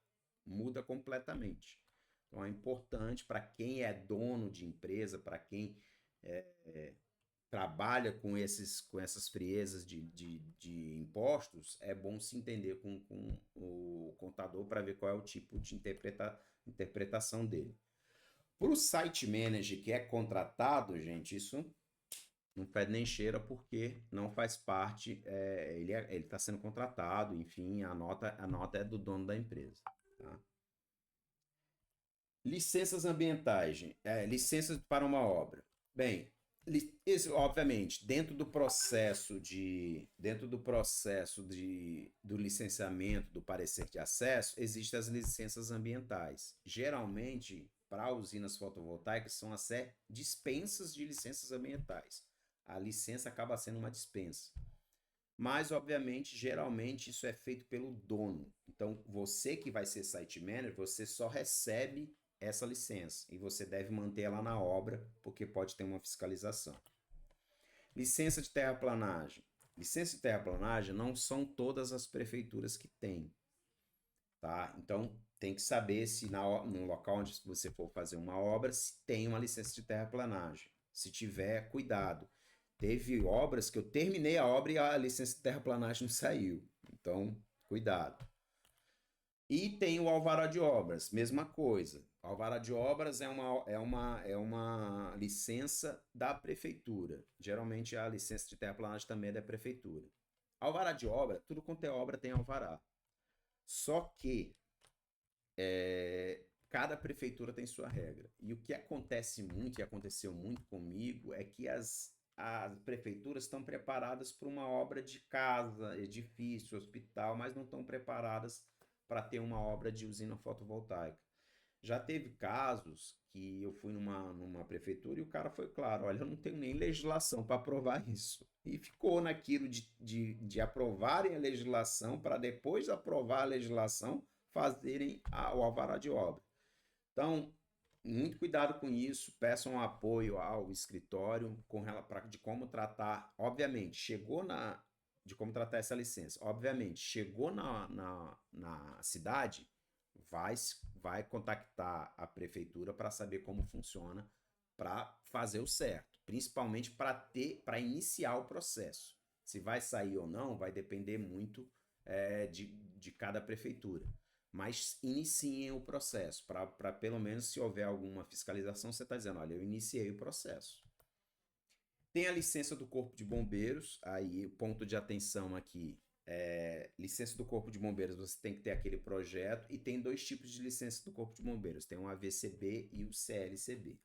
muda completamente. Então, é importante para quem é dono de empresa, para quem trabalha com essas friezas de impostos, é bom se entender com o contador para ver qual é o tipo de interpretação dele. Para o site manager que é contratado, gente, isso não fede nem cheira porque não faz parte, ele está sendo contratado, enfim, a nota é do dono da empresa. Tá? Licenças ambientais, licenças para uma obra. Bem, isso, obviamente, do licenciamento, do parecer de acesso, existem as licenças ambientais. Geralmente, para usinas fotovoltaicas, são até dispensas de licenças ambientais. A licença acaba sendo uma dispensa. Mas, obviamente, geralmente isso é feito pelo dono. Então, você que vai ser site manager, você só recebe essa licença e você deve manter ela na obra, porque pode ter uma fiscalização. Licença de terraplanagem. Licença de terraplanagem não são todas as prefeituras que têm, tá? Então, tem que saber se no local onde você for fazer uma obra, se tem uma licença de terraplanagem. Se tiver, cuidado. Teve obras que eu terminei a obra e a licença de terraplanagem não saiu. Então, cuidado. E tem o alvará de obras, mesma coisa. O alvará de obras é uma licença da prefeitura. Geralmente a licença de terraplanagem também é da prefeitura. Alvará de obra, tudo quanto é obra tem alvará. Só que cada prefeitura tem sua regra. E o que acontece muito, e aconteceu muito comigo, é que as prefeituras estão preparadas para uma obra de casa, edifício, hospital, mas não estão preparadas para ter uma obra de usina fotovoltaica. Já teve casos que eu fui numa prefeitura e o cara foi claro, olha, eu não tenho nem legislação para aprovar isso. E ficou naquilo de aprovarem a legislação para depois de aprovar a legislação fazerem o alvará de obra. Então, muito cuidado com isso, peçam apoio ao escritório de como tratar, obviamente, de como tratar essa licença. Obviamente, chegou na cidade, vai contactar a prefeitura para saber como funciona, para fazer o certo, principalmente para iniciar o processo. Se vai sair ou não, vai depender muito de cada prefeitura. Mas iniciem o processo, para pelo menos se houver alguma fiscalização, você está dizendo, olha, eu iniciei o processo. Tem a licença do Corpo de Bombeiros, aí o ponto de atenção aqui licença do Corpo de Bombeiros, você tem que ter aquele projeto, e tem dois tipos de licença do Corpo de Bombeiros, tem o AVCB e o CLCB.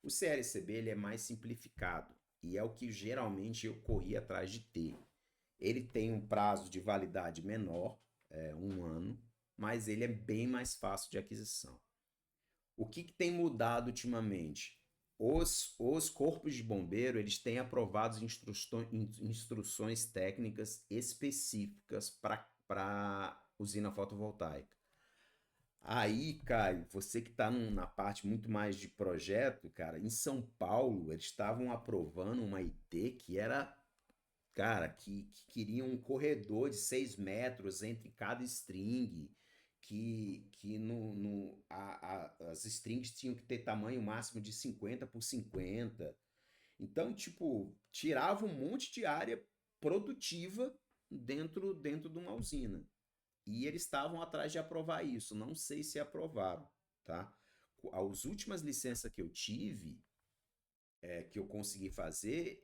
O CLCB ele é mais simplificado, e é o que geralmente eu corri atrás de ter. Ele tem um prazo de validade menor, 1 ano, mas ele é bem mais fácil de aquisição. O que tem mudado ultimamente? Os corpos de bombeiro, eles têm aprovado instruções técnicas específicas para usina fotovoltaica. Aí, Caio, você que está na parte muito mais de projeto, cara, em São Paulo, eles estavam aprovando uma IT que era, cara, que queria um corredor de 6 metros entre cada string, que as strings tinham que ter tamanho máximo de 50 por 50. Então, tipo, tirava um monte de área produtiva dentro de uma usina. E eles estavam atrás de aprovar isso. Não sei se aprovaram, tá? As últimas licenças que eu tive, que eu consegui fazer,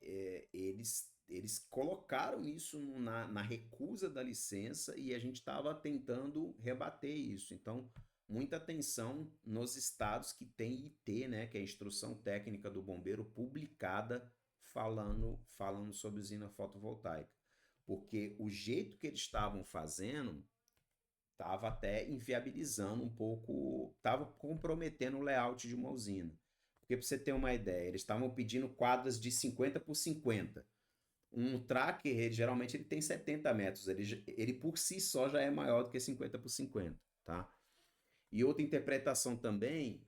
eles eles colocaram isso na recusa da licença e a gente estava tentando rebater isso. Então, muita atenção nos estados que tem IT, né, que é a Instrução Técnica do Bombeiro, publicada falando sobre usina fotovoltaica. Porque o jeito que eles estavam fazendo estava até inviabilizando um pouco, estava comprometendo o layout de uma usina. Porque para você ter uma ideia, eles estavam pedindo quadras de 50 por 50. Um tracker, geralmente ele tem 70 metros, ele por si só já é maior do que 50 por 50, tá? E outra interpretação também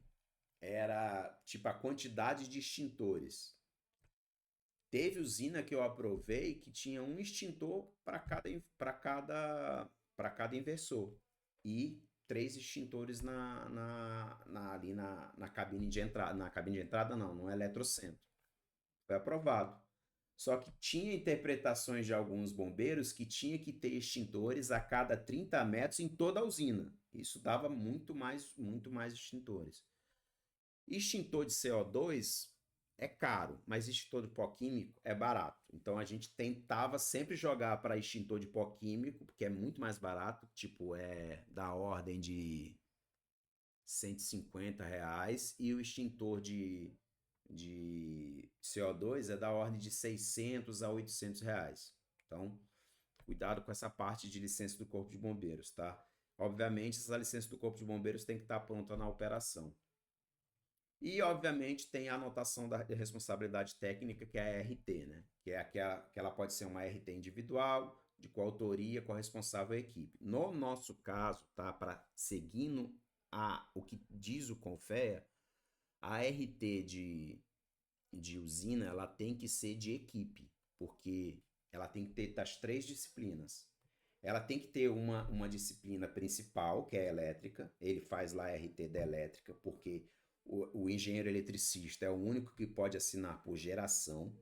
era, tipo, a quantidade de extintores. Teve usina que eu aprovei que tinha um extintor para cada inversor e 3 extintores ali na cabine de entrada. Na cabine de entrada, não, no eletrocentro. Foi aprovado. Só que tinha interpretações de alguns bombeiros que tinha que ter extintores a cada 30 metros em toda a usina. Isso dava muito mais extintores. Extintor de CO2 é caro, mas extintor de pó químico é barato. Então a gente tentava sempre jogar para extintor de pó químico, porque é muito mais barato, tipo, é da ordem de R$ 150, e o extintor de CO2 é da ordem de R$ 600 a R$ 800. Então, cuidado com essa parte de licença do Corpo de Bombeiros, tá? Obviamente, essa licença do Corpo de Bombeiros tem que estar pronta na operação. E, obviamente, tem a anotação da responsabilidade técnica, que é a RT, né? Que ela pode ser uma RT individual, de coautoria, corresponsável à equipe. No nosso caso, tá? Seguindo o que diz o CONFEA, a RT de usina, ela tem que ser de equipe, porque ela tem que ter as 3 disciplinas. Ela tem que ter uma disciplina principal, que é a elétrica. Ele faz lá a RT da elétrica, porque o engenheiro eletricista é o único que pode assinar por geração.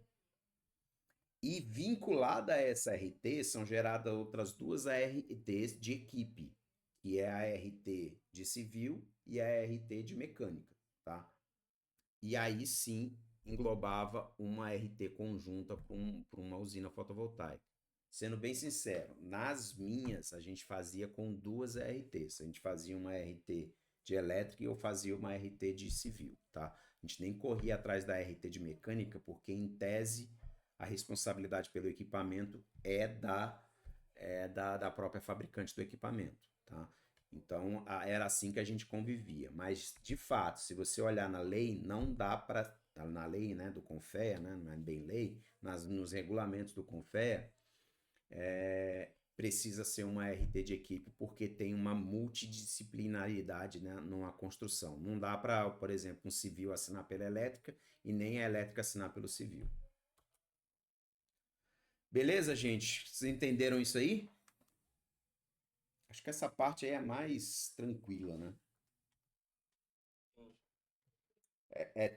E vinculada a essa RT, são geradas outras 2 ARTs de equipe, que é a RT de civil e a RT de mecânica, tá? E aí sim englobava uma RT conjunta para uma usina fotovoltaica. Sendo bem sincero, nas minhas a gente fazia com 2 RTs. A gente fazia uma RT de elétrica e eu fazia uma RT de civil, tá? A gente nem corria atrás da RT de mecânica, porque em tese a responsabilidade pelo equipamento é da própria fabricante do equipamento, tá? Então era assim que a gente convivia. Mas de fato, se você olhar na lei, não dá para, na lei, né, do CONFEA, né, não é bem lei, nos regulamentos do CONFEA, precisa ser uma RT de equipe, porque tem uma multidisciplinaridade, né, numa construção. Não dá para, por exemplo, um civil assinar pela elétrica e nem a elétrica assinar pelo civil. Beleza, gente? Vocês entenderam isso aí? Acho que essa parte aí é mais tranquila, né?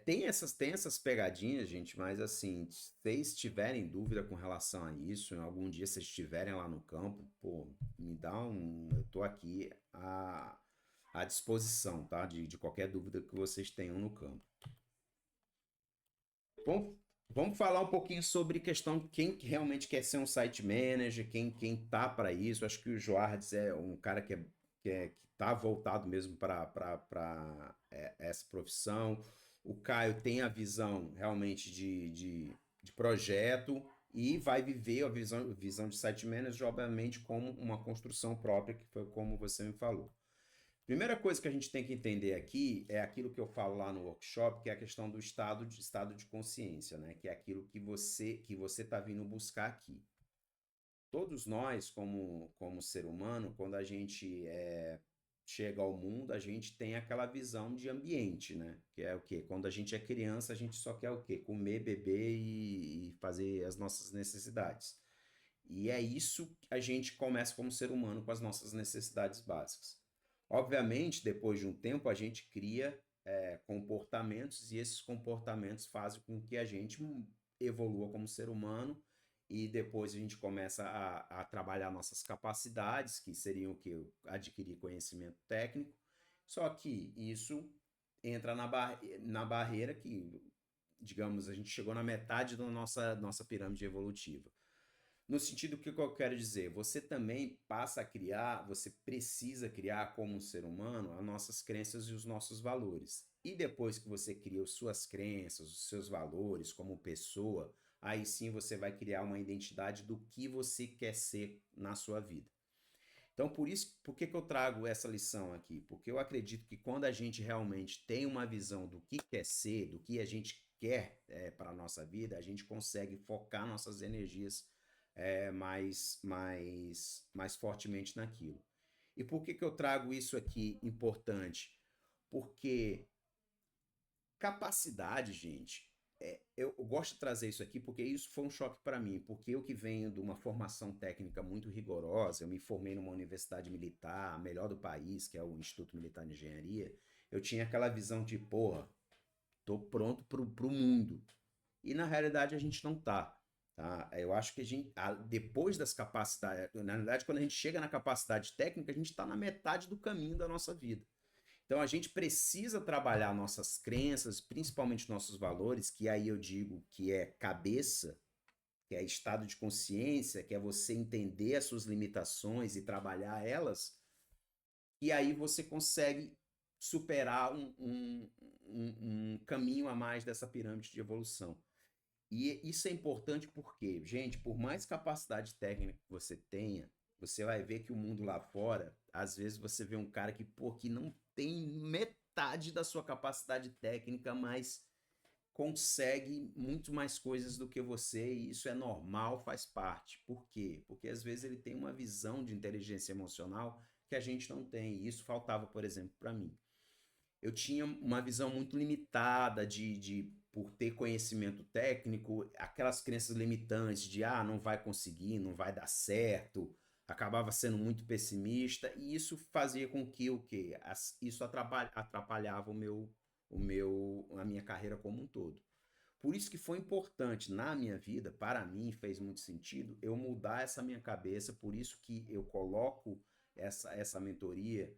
Tem essas pegadinhas, gente, mas assim, se vocês tiverem dúvida com relação a isso, algum dia vocês estiverem lá no campo, pô, me dá um. Eu tô aqui à disposição, tá? De qualquer dúvida que vocês tenham no campo. Vamos falar um pouquinho sobre questão de quem realmente quer ser um site manager, quem tá para isso. Acho que o Joardes é um cara que tá voltado mesmo para essa profissão. O Caio tem a visão realmente de projeto e vai viver a visão de site manager, obviamente, como uma construção própria, que foi como você me falou. Primeira coisa que a gente tem que entender aqui é aquilo que eu falo lá no workshop, que é a questão do estado de consciência, né? Que é aquilo que você está vindo buscar aqui. Todos nós, como ser humano, quando a gente chega ao mundo, a gente tem aquela visão de ambiente, né? Que é o quê? Quando a gente é criança, a gente só quer o quê? Comer, beber e fazer as nossas necessidades. E é isso que a gente começa como ser humano com as nossas necessidades básicas. Obviamente, depois de um tempo, a gente cria comportamentos e esses comportamentos fazem com que a gente evolua como ser humano e depois a gente começa a trabalhar nossas capacidades, que seriam o que? Adquirir conhecimento técnico. Só que isso entra na barreira que digamos, a gente chegou na metade da nossa pirâmide evolutiva. No sentido que eu quero dizer, você também passa a criar, você precisa criar como um ser humano as nossas crenças e os nossos valores. E depois que você cria as suas crenças, os seus valores como pessoa, aí sim você vai criar uma identidade do que você quer ser na sua vida. Então, por isso, por que eu trago essa lição aqui? Porque eu acredito que quando a gente realmente tem uma visão do que quer ser, do que a gente quer para a nossa vida, a gente consegue focar nossas energias mais fortemente naquilo. E por que eu trago isso aqui importante? Porque capacidade, gente, eu gosto de trazer isso aqui porque isso foi um choque para mim, porque eu que venho de uma formação técnica muito rigorosa, eu me formei numa universidade militar, a melhor do país, que é o Instituto Militar de Engenharia, eu tinha aquela visão de, porra, tô pronto pro mundo. E na realidade a gente não tá. Tá? Eu acho que depois das capacidades, na realidade, quando a gente chega na capacidade técnica, a gente está na metade do caminho da nossa vida. Então a gente precisa trabalhar nossas crenças, principalmente nossos valores, que aí eu digo que é cabeça, que é estado de consciência, que é você entender as suas limitações e trabalhar elas, e aí você consegue superar um caminho a mais dessa pirâmide de evolução. E isso é importante porque, gente, por mais capacidade técnica que você tenha, você vai ver que o mundo lá fora, às vezes você vê um cara que, pô, que não tem metade da sua capacidade técnica, mas consegue muito mais coisas do que você, e isso é normal, faz parte. Por quê? Porque às vezes ele tem uma visão de inteligência emocional que a gente não tem, e isso faltava, por exemplo, para mim. Eu tinha uma visão muito limitada por ter conhecimento técnico, aquelas crenças limitantes de não vai conseguir, não vai dar certo, acabava sendo muito pessimista, e isso fazia com que o quê? Isso atrapalhava a minha carreira como um todo. Por isso que foi importante na minha vida, para mim fez muito sentido, eu mudar essa minha cabeça, por isso que eu coloco essa mentoria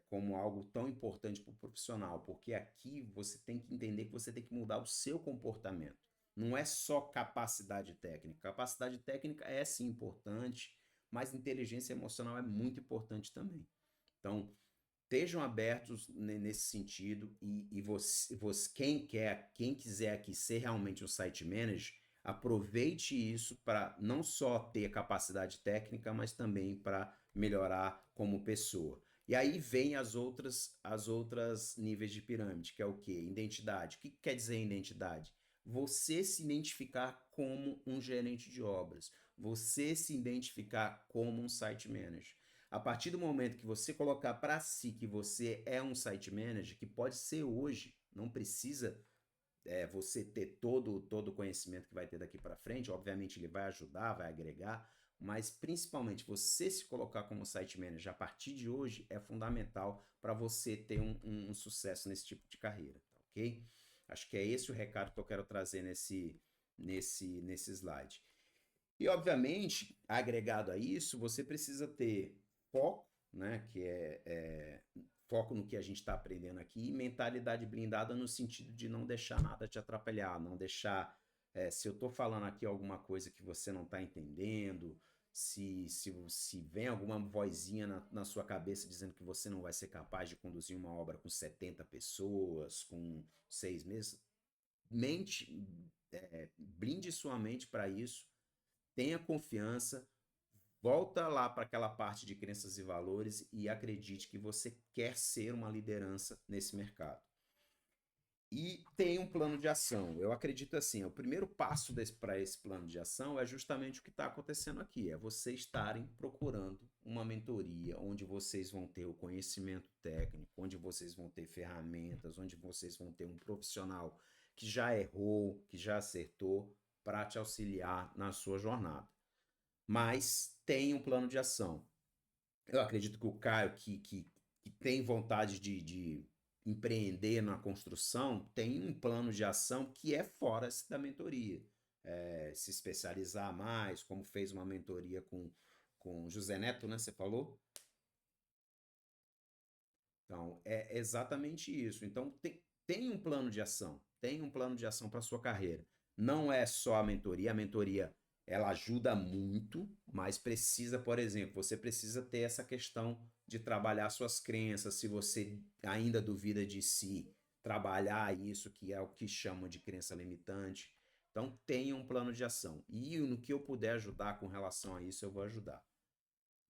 como algo tão importante para o profissional, porque aqui você tem que entender que você tem que mudar o seu comportamento. Não é só capacidade técnica. Capacidade técnica é sim importante, mas inteligência emocional é muito importante também. Então, estejam abertos nesse sentido e quem quiser aqui ser realmente um site manager, aproveite isso para não só ter capacidade técnica, mas também para melhorar como pessoa. E aí vem as outras níveis de pirâmide, que é o quê? Identidade. O que quer dizer identidade? Você se identificar como um gerente de obras, você se identificar como um site manager. A partir do momento que você colocar para si que você é um site manager, que pode ser hoje, não precisa você ter todo o conhecimento que vai ter daqui para frente, obviamente ele vai ajudar, vai agregar, mas principalmente você se colocar como site manager a partir de hoje é fundamental para você ter um sucesso nesse tipo de carreira, tá ok? Acho que é esse o recado que eu quero trazer nesse slide. E, obviamente, agregado a isso, você precisa ter foco, né, que é foco no que a gente está aprendendo aqui, e mentalidade blindada no sentido de não deixar nada te atrapalhar, não deixar, se eu estou falando aqui alguma coisa que você não está entendendo, se vem alguma vozinha na sua cabeça dizendo que você não vai ser capaz de conduzir uma obra com 70 pessoas, com 6 meses, mente, blinde sua mente para isso, tenha confiança, volta lá para aquela parte de crenças e valores e acredite que você quer ser uma liderança nesse mercado. E tem um plano de ação. Eu acredito assim, o primeiro passo para esse plano de ação é justamente o que está acontecendo aqui, é vocês estarem procurando uma mentoria onde vocês vão ter o conhecimento técnico, onde vocês vão ter ferramentas, onde vocês vão ter um profissional que já errou, que já acertou, para te auxiliar na sua jornada. Mas tem um plano de ação. Eu acredito que o Caio, que tem vontade de empreender na construção, tem um plano de ação que é fora da mentoria. Se especializar mais, como fez uma mentoria com José Neto, né? Você falou? Então, é exatamente isso. Então, tem um plano de ação, tem um plano de ação para sua carreira. Não é só a mentoria ela ajuda muito, mas precisa, por exemplo, você precisa ter essa questão de trabalhar suas crenças, se você ainda duvida de si, trabalhar isso que é o que chamam de crença limitante. Então, tenha um plano de ação. E no que eu puder ajudar com relação a isso, eu vou ajudar.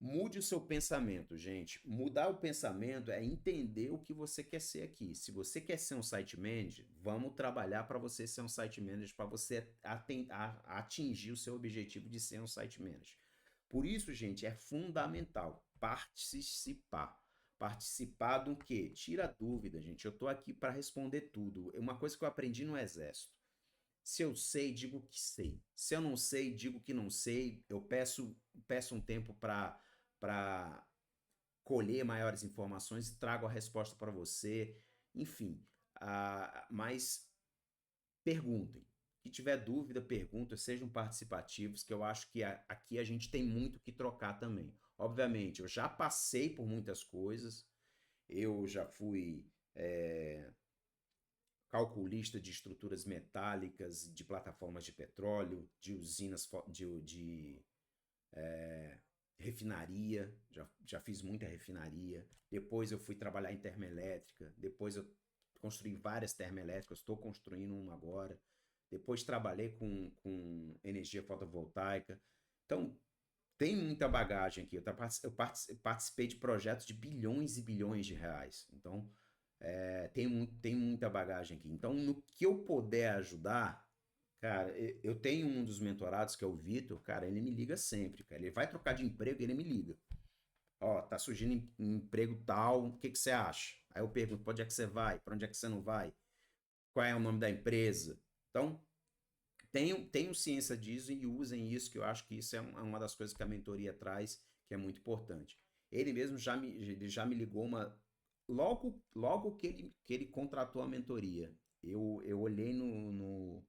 Mude o seu pensamento, gente. Mudar o pensamento é entender o que você quer ser aqui. Se você quer ser um site manager, vamos trabalhar para você ser um site manager, para você atingir o seu objetivo de ser um site manager. Por isso, gente, é fundamental participar. Participar do quê? Tira dúvida, gente. Eu estou aqui para responder tudo. Uma coisa que eu aprendi no Exército. Se eu sei, digo que sei. Se eu não sei, digo que não sei. Eu peço um tempo para colher maiores informações e trago a resposta para você. Enfim, mas perguntem. Se tiver dúvida, pergunta, sejam participativos, que eu acho que aqui a gente tem muito que trocar também. Obviamente, eu já passei por muitas coisas, eu já fui calculista de estruturas metálicas, de plataformas de petróleo, de usinas de refinaria, já fiz muita refinaria. Depois eu fui trabalhar em termoelétrica, depois eu construí várias termoelétricas, estou construindo uma agora. Depois trabalhei com energia fotovoltaica. Então, tem muita bagagem aqui. Eu participei de projetos de bilhões e bilhões de reais. Então, tem muita bagagem aqui. Então, no que eu puder ajudar, cara, eu tenho um dos mentorados, que é o Vitor, cara, ele me liga sempre, cara. Ele vai trocar de emprego e ele me liga. Ó, tá surgindo emprego tal, o que que você acha? Aí eu pergunto, pra onde é que você vai? Pra onde é que você não vai? Qual é o nome da empresa? Então, tenham ciência disso e usem isso, que eu acho que isso é uma das coisas que a mentoria traz, que é muito importante. Ele mesmo ele já me ligou logo que ele contratou a mentoria. Eu olhei no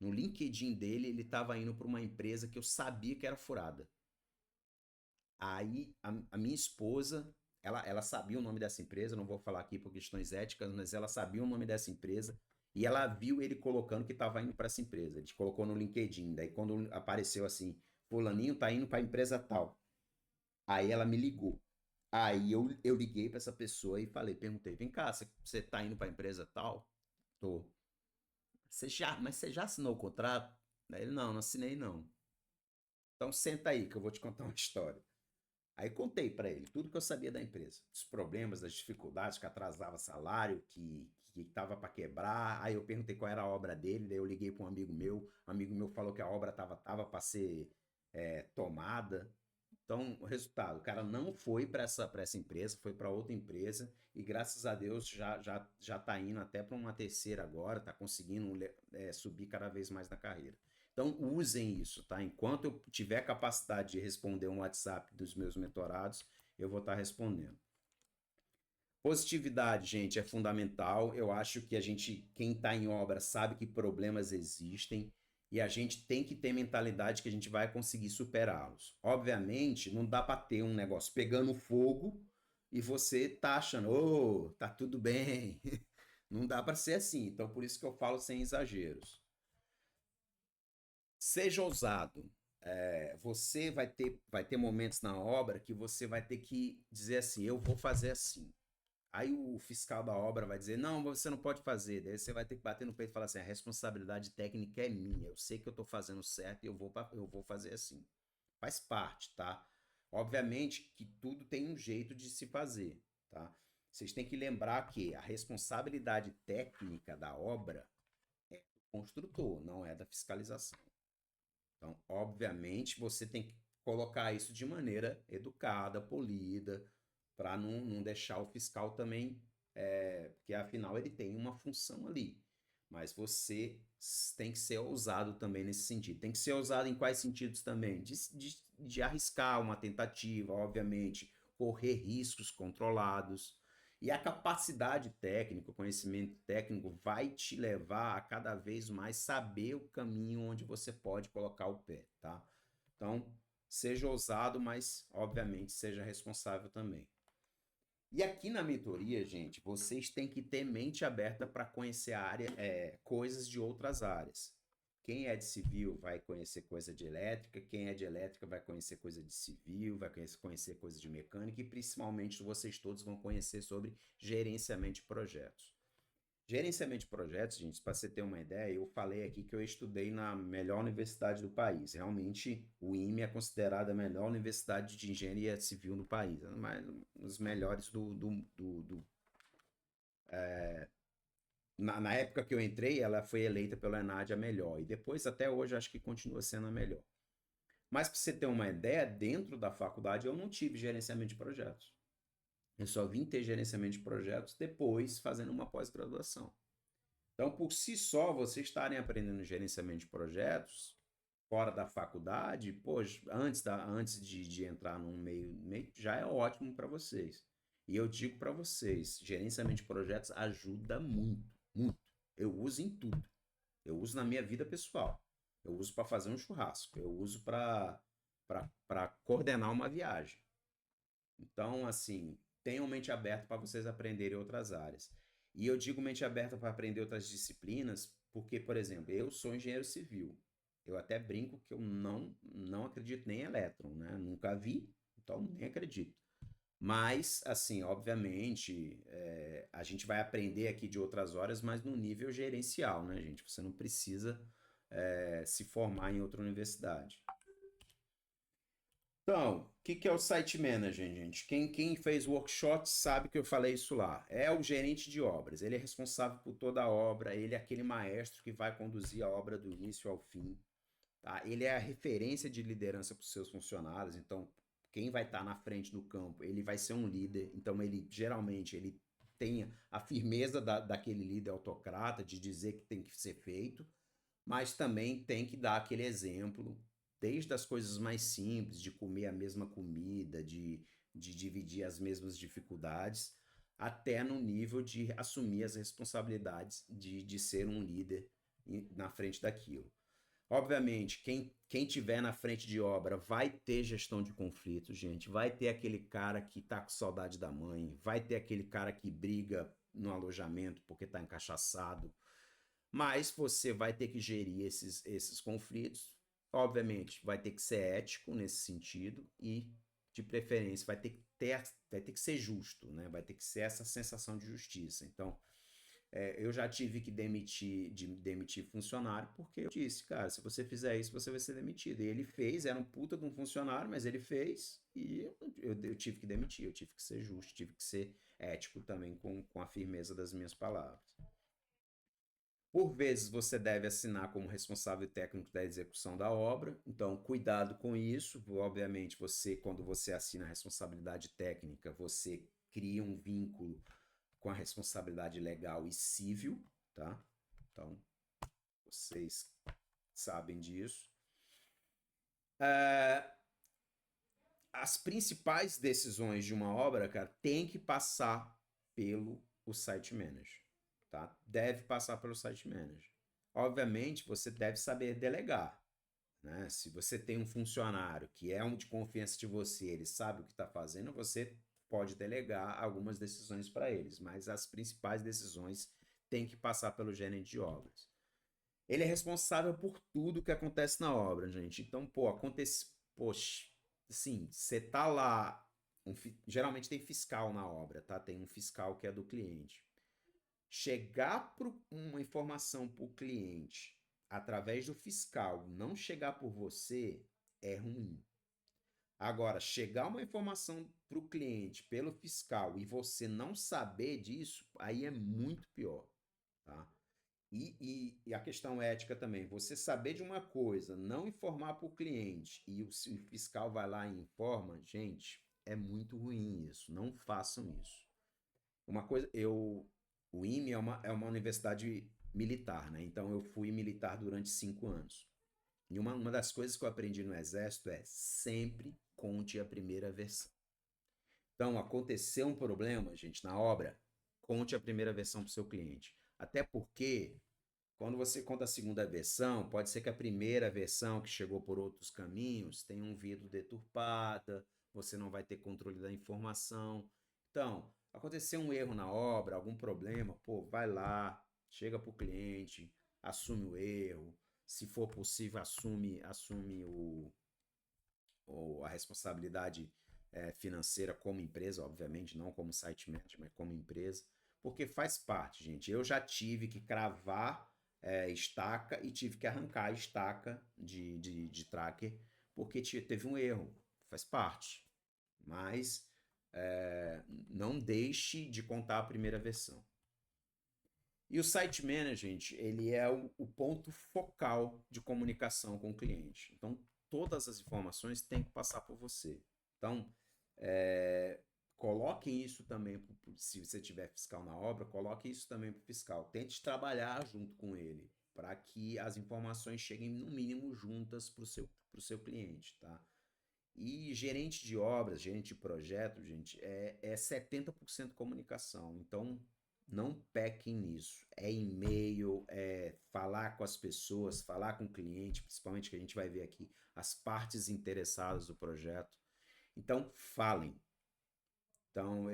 LinkedIn dele, ele estava indo para uma empresa que eu sabia que era furada. Aí a minha esposa, ela sabia o nome dessa empresa, não vou falar aqui por questões éticas, mas ela sabia o nome dessa empresa e ela viu ele colocando que estava indo para essa empresa. Ele colocou no LinkedIn. Daí quando apareceu assim, fulaninho tá indo para a empresa tal. Aí ela me ligou. Aí eu liguei para essa pessoa e perguntei, vem cá, você tá indo para a empresa tal? Tô. Mas você já assinou o contrato? Daí ele, não assinei não. Então senta aí que eu vou te contar uma história. Aí contei para ele tudo que eu sabia da empresa, dos problemas, das dificuldades, que atrasava salário, que estava para quebrar. Aí eu perguntei qual era a obra dele, daí eu liguei para um amigo meu falou que a obra tava para ser tomada. Então, o resultado, o cara não foi para essa empresa, foi para outra empresa e graças a Deus já tá indo até para uma terceira agora, tá conseguindo subir cada vez mais na carreira. Então, usem isso, tá? Enquanto eu tiver capacidade de responder um WhatsApp dos meus mentorados, eu vou estar respondendo. Positividade, gente, é fundamental. Eu acho que quem está em obra, sabe que problemas existem e a gente tem que ter mentalidade que a gente vai conseguir superá-los. Obviamente, não dá para ter um negócio pegando fogo e você tá achando, tá tudo bem. Não dá para ser assim. Então, por isso que eu falo sem exageros. Seja ousado. Você vai ter momentos na obra que você vai ter que dizer assim: eu vou fazer assim. Aí o fiscal da obra vai dizer: não, você não pode fazer. Daí você vai ter que bater no peito e falar assim: a responsabilidade técnica é minha. Eu sei que eu estou fazendo certo e eu vou fazer assim. Faz parte, tá? Obviamente que tudo tem um jeito de se fazer, tá? Vocês têm que lembrar que a responsabilidade técnica da obra é do construtor, não é da fiscalização. Então, obviamente, você tem que colocar isso de maneira educada, polida, para não deixar o fiscal também, porque afinal ele tem uma função ali. Mas você tem que ser ousado também nesse sentido. Tem que ser ousado em quais sentidos também? De arriscar uma tentativa, obviamente, correr riscos controlados. E a capacidade técnica, o conhecimento técnico vai te levar a cada vez mais saber o caminho onde você pode colocar o pé, tá? Então, seja ousado, mas obviamente seja responsável também. E aqui na mentoria, gente, vocês têm que ter mente aberta para conhecer a área, coisas de outras áreas. Quem é de civil vai conhecer coisa de elétrica, quem é de elétrica vai conhecer coisa de civil, vai conhecer coisa de mecânica e principalmente vocês todos vão conhecer sobre gerenciamento de projetos. Gerenciamento de projetos, gente, para você ter uma ideia, eu falei aqui que eu estudei na melhor universidade do país. Realmente, o IME é considerada a melhor universidade de engenharia civil no país, mas os melhores na época que eu entrei, ela foi eleita pela ENAD a melhor, e depois, até hoje, acho que continua sendo a melhor. Mas para você ter uma ideia, dentro da faculdade eu não tive gerenciamento de projetos. Eu só vim ter gerenciamento de projetos depois, fazendo uma pós-graduação. Então, por si só, vocês estarem aprendendo gerenciamento de projetos fora da faculdade, pô, antes de entrar num meio, já é ótimo para vocês. E eu digo para vocês, gerenciamento de projetos ajuda muito, muito. Eu uso em tudo. Eu uso na minha vida pessoal. Eu uso para fazer um churrasco. Eu uso para coordenar uma viagem. Então, assim, tenham mente aberta para vocês aprenderem outras áreas. E eu digo mente aberta para aprender outras disciplinas, porque, por exemplo, eu sou engenheiro civil. Eu até brinco que eu não acredito nem em elétron, né? Nunca vi, então nem acredito. Mas, assim, obviamente, a gente vai aprender aqui de outras horas, mas no nível gerencial, né, gente? Você não precisa se formar em outra universidade. Então, o que é o Site Manager, gente? Quem fez workshop sabe que eu falei isso lá. É o gerente de obras. Ele é responsável por toda a obra. Ele é aquele maestro que vai conduzir a obra do início ao fim. Tá? Ele é a referência de liderança para os seus funcionários. Então, quem vai estar na frente do campo, ele vai ser um líder. Então, ele geralmente ele tem a firmeza daquele líder autocrata de dizer que tem que ser feito, mas também tem que dar aquele exemplo, desde as coisas mais simples, de comer a mesma comida, de dividir as mesmas dificuldades, até no nível de assumir as responsabilidades de ser um líder na frente daquilo. Obviamente, quem tiver na frente de obra vai ter gestão de conflitos, gente. Vai ter aquele cara que tá com saudade da mãe, vai ter aquele cara que briga no alojamento porque tá encaixaçado, mas você vai ter que gerir esses conflitos. Obviamente, vai ter que ser ético nesse sentido e, de preferência, vai ter que ser justo, né? Vai ter que ser essa sensação de justiça. Então, eu já tive que demitir funcionário porque eu disse, cara, se você fizer isso, você vai ser demitido. E ele fez, era um puta de um funcionário, mas ele fez e eu tive que demitir, eu tive que ser justo, tive que ser ético também com a firmeza das minhas palavras. Por vezes você deve assinar como responsável técnico da execução da obra, então cuidado com isso. Obviamente, quando você assina a responsabilidade técnica, você cria um vínculo com a responsabilidade legal e civil, tá? Então, vocês sabem disso. As principais decisões de uma obra, cara, tem que passar pelo o site manager, tá? Deve passar pelo site manager. Obviamente, você deve saber delegar, né? Se você tem um funcionário que é um de confiança de você, ele sabe o que está fazendo, você pode delegar algumas decisões para eles, mas as principais decisões têm que passar pelo gerente de obras. Ele é responsável por tudo que acontece na obra, gente. Então, poxa, assim, você tá lá, geralmente tem fiscal na obra, tá? Tem um fiscal que é do cliente. Chegar uma informação para o cliente através do fiscal, não chegar por você, é ruim. Agora, chegar uma informação para o cliente pelo fiscal e você não saber disso, aí é muito pior, tá? E a questão ética também, você saber de uma coisa, não informar para o cliente e o fiscal vai lá e informa, gente, é muito ruim isso, não façam isso. Uma coisa, o IME é uma universidade militar, né? Então eu fui militar durante 5 anos. E uma das coisas que eu aprendi no Exército é sempre conte a primeira versão. Então, aconteceu um problema, gente, na obra, conte a primeira versão para o seu cliente. Até porque, quando você conta a segunda versão, pode ser que a primeira versão, que chegou por outros caminhos, tenha um vidro deturpada, você não vai ter controle da informação. Então, Aconteceu um erro na obra, algum problema, pô, vai lá, chega pro cliente, assume o erro. Se for possível, assume a responsabilidade financeira como empresa, obviamente, não como site manager, mas como empresa, porque faz parte, gente. Eu já tive que cravar estaca e tive que arrancar a estaca de tracker porque teve um erro, faz parte. Mas não deixe de contar a primeira versão. E o Site Management, ele é o ponto focal de comunicação com o cliente. Então, todas as informações têm que passar por você. Então, é, coloquem isso também, se você tiver fiscal na obra, coloque isso também para o fiscal. Tente trabalhar junto com ele, para que as informações cheguem, no mínimo, juntas para o seu cliente, tá? E gerente de obras, gerente de projeto, gente, é 70% comunicação. Então, não pequem nisso. É e-mail, é falar com as pessoas, falar com o cliente, principalmente que a gente vai ver aqui as partes interessadas do projeto. Então, falem. Então,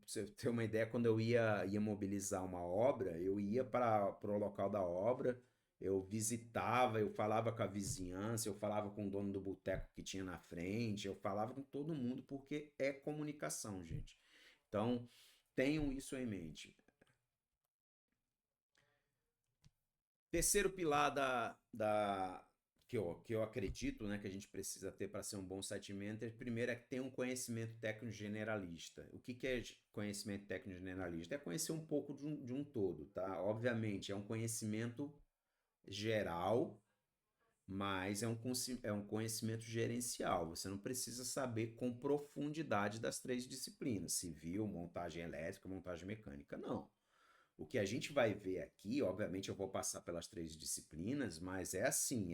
você ter uma ideia, quando eu ia mobilizar uma obra, eu ia para o local da obra, eu visitava, eu falava com a vizinhança, eu falava com o dono do boteco que tinha na frente, eu falava com todo mundo, porque é comunicação, gente. Então, tenham isso em mente. Terceiro pilar que eu acredito, né, que a gente precisa ter para ser um bom site manager, primeiro é que ter um conhecimento técnico generalista. O que é conhecimento técnico generalista? É conhecer um pouco de um todo, tá? Obviamente, é um conhecimento geral, mas é um conhecimento gerencial. Você não precisa saber com profundidade das três disciplinas: civil, montagem elétrica, montagem mecânica. Não. O que a gente vai ver aqui, obviamente eu vou passar pelas três disciplinas, mas é assim,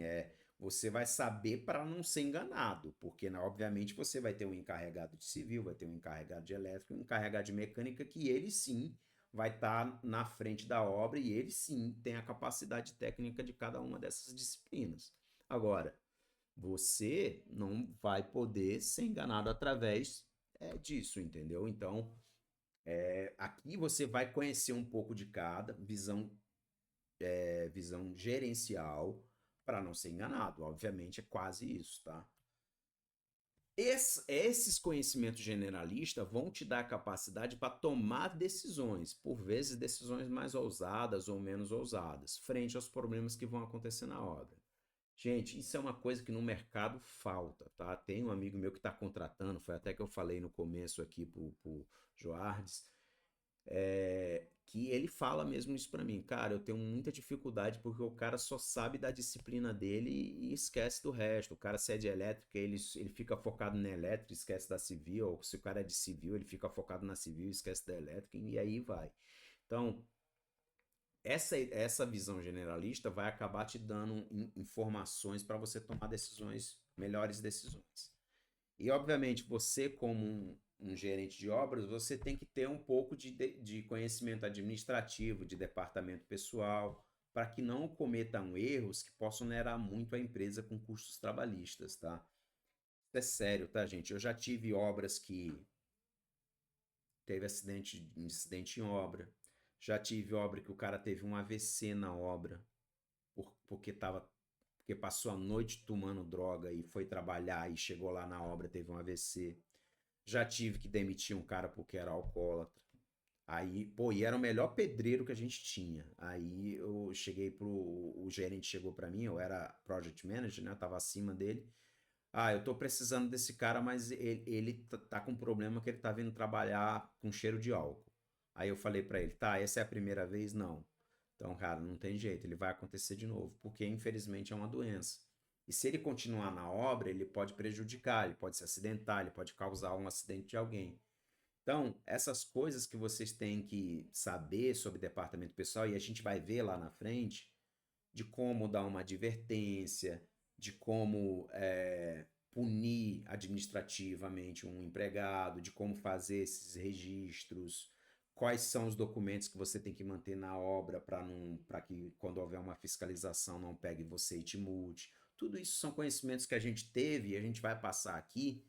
você vai saber para não ser enganado, porque obviamente você vai ter um encarregado de civil, vai ter um encarregado de elétrica, um encarregado de mecânica, que ele sim vai estar na frente da obra e ele sim tem a capacidade técnica de cada uma dessas disciplinas. Agora, você não vai poder ser enganado através disso, entendeu? Então, aqui você vai conhecer um pouco de cada visão gerencial para não ser enganado. Obviamente é quase isso, tá? Esses conhecimentos generalistas vão te dar a capacidade para tomar decisões, por vezes decisões mais ousadas ou menos ousadas, frente aos problemas que vão acontecer na obra. Gente, isso é uma coisa que no mercado falta, tá? Tem um amigo meu que está contratando, foi até que eu falei no começo aqui pro Joardes, que ele fala mesmo isso pra mim. Cara, eu tenho muita dificuldade porque o cara só sabe da disciplina dele e esquece do resto. O cara, se é de elétrica, ele fica focado na elétrica, esquece da civil. Ou se o cara é de civil, ele fica focado na civil, esquece da elétrica e aí vai. Então, essa visão generalista vai acabar te dando informações para você tomar decisões, melhores decisões. E, obviamente, você, como um gerente de obras, você tem que ter um pouco de conhecimento administrativo, de departamento pessoal, para que não cometam erros que possam onerar muito a empresa com custos trabalhistas, tá? Isso é sério, tá, gente? Eu já tive obras que teve incidente em obra. Já tive obra que o cara teve um AVC na obra, porque passou a noite tomando droga e foi trabalhar e chegou lá na obra, teve um AVC. Já tive que demitir um cara porque era alcoólatra. Aí, pô, e era o melhor pedreiro que a gente tinha. Aí eu cheguei o gerente chegou pra mim, eu era project manager, né? Eu tava acima dele. Ah, eu tô precisando desse cara, mas ele tá com um problema que ele tá vindo trabalhar com cheiro de álcool. Aí eu falei pra ele, tá, essa é a primeira vez? Não. Então, cara, não tem jeito, ele vai acontecer de novo, porque infelizmente é uma doença. E se ele continuar na obra, ele pode prejudicar, ele pode se acidentar, ele pode causar um acidente de alguém. Então, essas coisas que vocês têm que saber sobre departamento pessoal, e a gente vai ver lá na frente, de como dar uma advertência, de como punir administrativamente um empregado, de como fazer esses registros, quais são os documentos que você tem que manter na obra para que quando houver uma fiscalização não pegue você e te multe. Tudo isso são conhecimentos que a gente teve e a gente vai passar aqui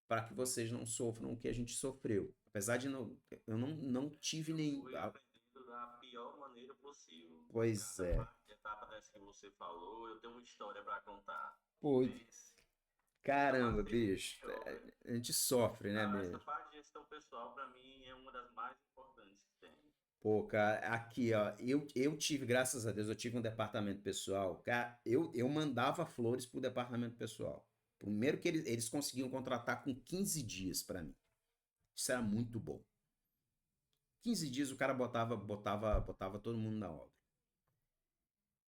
para que vocês não sofram o que a gente sofreu. Apesar de eu não tive Eu nem. fui aprendendo da pior maneira possível. Pois Cada é. etapa dessa que você falou, eu tenho uma história para contar. Pô, Pense, já caramba, passei por bicho. pior, velho. A gente sofre, né, Cara, essa mesmo? parte de gestão pessoal, para mim, é uma das mais importantes que tem. Pô, cara, aqui, ó, eu tive, graças a Deus, eu tive um departamento pessoal. Cara, eu mandava flores pro departamento pessoal. Primeiro que eles conseguiam contratar com 15 dias pra mim. Isso era muito bom. 15 dias o cara botava todo mundo na obra.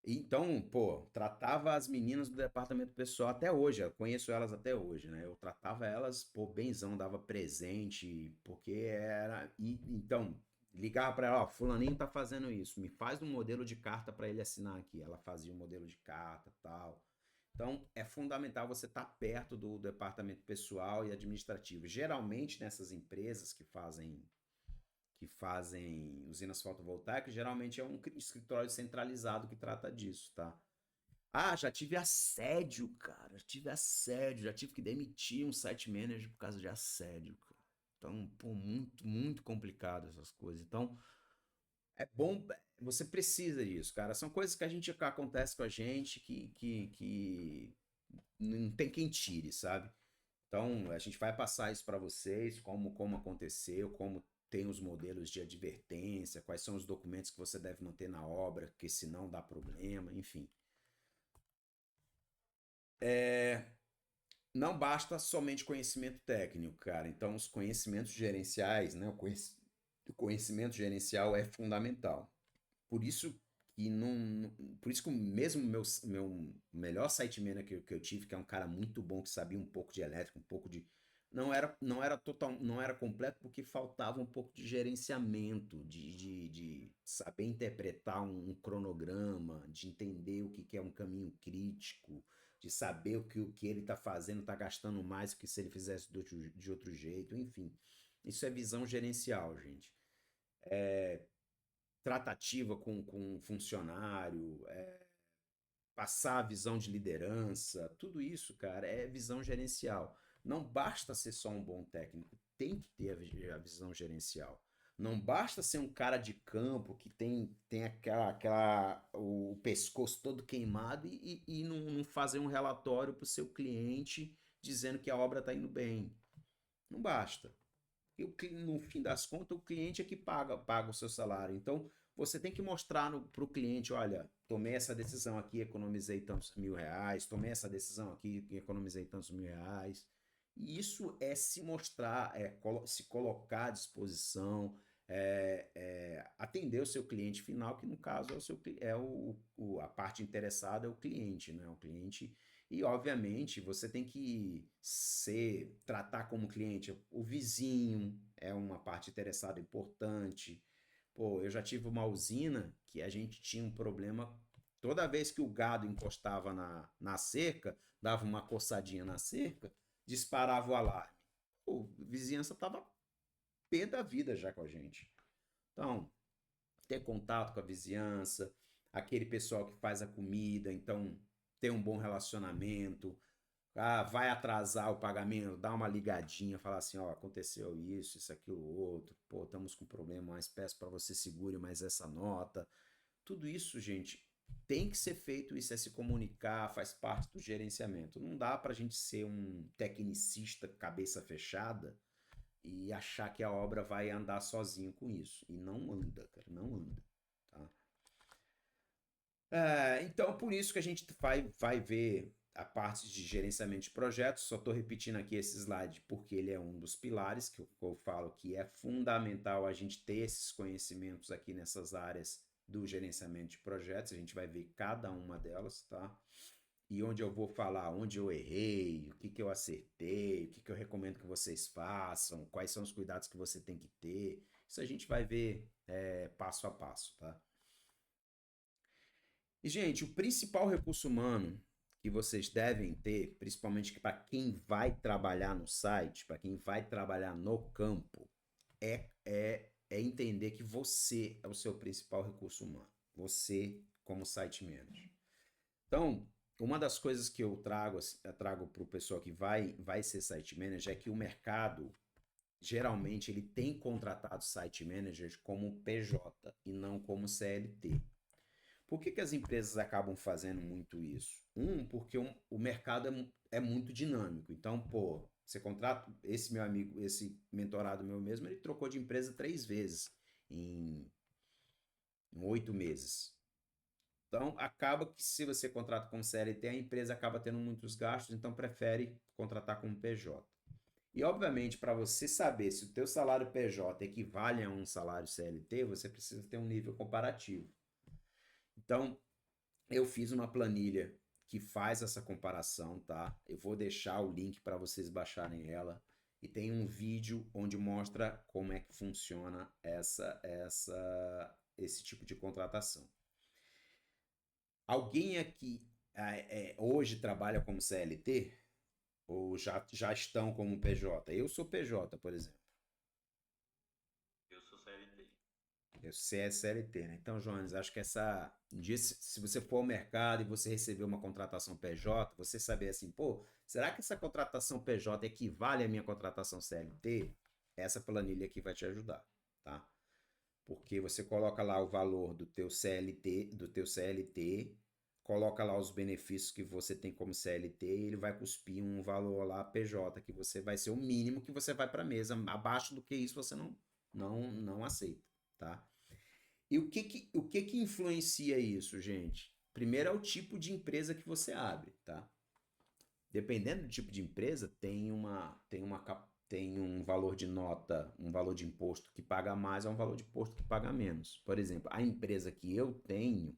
Então, pô, tratava as meninas do departamento pessoal até hoje, eu conheço elas até hoje, né? Eu tratava elas, pô, benzão, dava presente, porque era. Então, ligava pra ela, ó, fulaninho tá fazendo isso, me faz um modelo de carta pra ele assinar aqui. Ela fazia um modelo de carta, tal. Então, é fundamental você estar perto do departamento pessoal e administrativo. Geralmente, nessas empresas que fazem usinas fotovoltaicas, geralmente é um escritório centralizado que trata disso, tá? Ah, já tive assédio, cara. Já tive assédio. Já tive que demitir um site manager por causa de assédio, cara. Então, pô, muito, muito complicado essas coisas. Então, é bom. Você precisa disso, cara. São coisas que acontece com a gente que não tem quem tire, sabe? Então, a gente vai passar isso para vocês, como aconteceu, como tem os modelos de advertência, quais são os documentos que você deve manter na obra, porque senão dá problema, enfim. Não basta somente conhecimento técnico, cara. Então, os conhecimentos gerenciais, né? O conhecimento gerencial é fundamental. Por isso que não, por isso que mesmo meu melhor site manager que eu tive, que é um cara muito bom que sabia um pouco de elétrica, um pouco de não era completo porque faltava um pouco de gerenciamento, de saber interpretar um cronograma, de entender o que que é um caminho crítico, de saber o que ele está fazendo está gastando mais do que se ele fizesse de outro jeito, enfim. Isso é visão gerencial, gente. Tratativa com um funcionário, passar a visão de liderança, tudo isso, cara, é visão gerencial. Não basta ser só um bom técnico, tem que ter a visão gerencial. Não basta ser um cara de campo que tem o pescoço todo queimado e não fazer um relatório para o seu cliente dizendo que a obra está indo bem. Não basta. No fim das contas, o cliente é que paga o seu salário. Então, você tem que mostrar para o cliente, olha, tomei essa decisão aqui, economizei tantos mil reais, tomei essa decisão aqui, economizei tantos mil reais. E isso é se mostrar, se colocar à disposição, atender o seu cliente final, que no caso a parte interessada é o cliente, né? O cliente e, obviamente, você tem que tratar como cliente o vizinho, é uma parte interessada importante. Pô, eu já tive uma usina que a gente tinha um problema. Toda vez que o gado encostava na cerca, dava uma coçadinha na cerca, disparava o alarme. Pô, a vizinhança tava pé da vida já com a gente. Então, ter contato com a vizinhança, aquele pessoal que faz a comida, então ter um bom relacionamento. Ah, vai atrasar o pagamento, dá uma ligadinha, fala assim, ó, aconteceu isso, aquilo, outro, pô, estamos com problema, mas peço para você segure mais essa nota. Tudo isso, gente, tem que ser feito, isso é se comunicar, faz parte do gerenciamento. Não dá para a gente ser um tecnicista cabeça fechada e achar que a obra vai andar sozinho com isso. E não anda, cara, não anda, tá? Então, por isso que a gente vai ver a parte de gerenciamento de projetos. Só estou repetindo aqui esse slide porque ele é um dos pilares que eu falo que é fundamental a gente ter esses conhecimentos aqui nessas áreas do gerenciamento de projetos. A gente vai ver cada uma delas, tá? E onde eu vou falar onde eu errei, o que que eu acertei, o que que eu recomendo que vocês façam, quais são os cuidados que você tem que ter. Isso a gente vai ver passo a passo, tá? E, gente, o principal recurso humano que vocês devem ter, principalmente para quem vai trabalhar no site, para quem vai trabalhar no campo, é entender que você é o seu principal recurso humano. Você como site manager. Então, uma das coisas que eu trago para o pessoal que vai ser site manager é que o mercado, geralmente, ele tem contratado site managers como PJ e não como CLT. Por que as empresas acabam fazendo muito isso? Porque o mercado é muito dinâmico. Então, pô, você contrata esse meu amigo, esse mentorado meu mesmo, ele trocou de empresa 3 vezes em 8 meses. Então, acaba que se você contrata como CLT, a empresa acaba tendo muitos gastos, então prefere contratar como PJ. E, obviamente, para você saber se o teu salário PJ equivale a um salário CLT, você precisa ter um nível comparativo. Então, eu fiz uma planilha que faz essa comparação, tá? Eu vou deixar o link para vocês baixarem ela. E tem um vídeo onde mostra como é que funciona esse tipo de contratação. Alguém aqui hoje trabalha como CLT? Ou já estão como PJ? Eu sou PJ, por exemplo. Eu sou CLT. Você é CLT, né? Então, Jones, acho que um dia, se você for ao mercado e você receber uma contratação PJ, você saber assim, pô, será que essa contratação PJ equivale à minha contratação CLT? Essa planilha aqui vai te ajudar, tá? Porque você coloca lá o valor do teu CLT, coloca lá os benefícios que você tem como CLT e ele vai cuspir um valor lá PJ, que você vai ser o mínimo que você vai para a mesa. Abaixo do que isso você não aceita, tá? E o que influencia isso, gente? Primeiro é o tipo de empresa que você abre, tá? Dependendo do tipo de empresa, tem um valor de nota, um valor de imposto que paga mais, ou um valor de imposto que paga menos. Por exemplo, a empresa que eu tenho,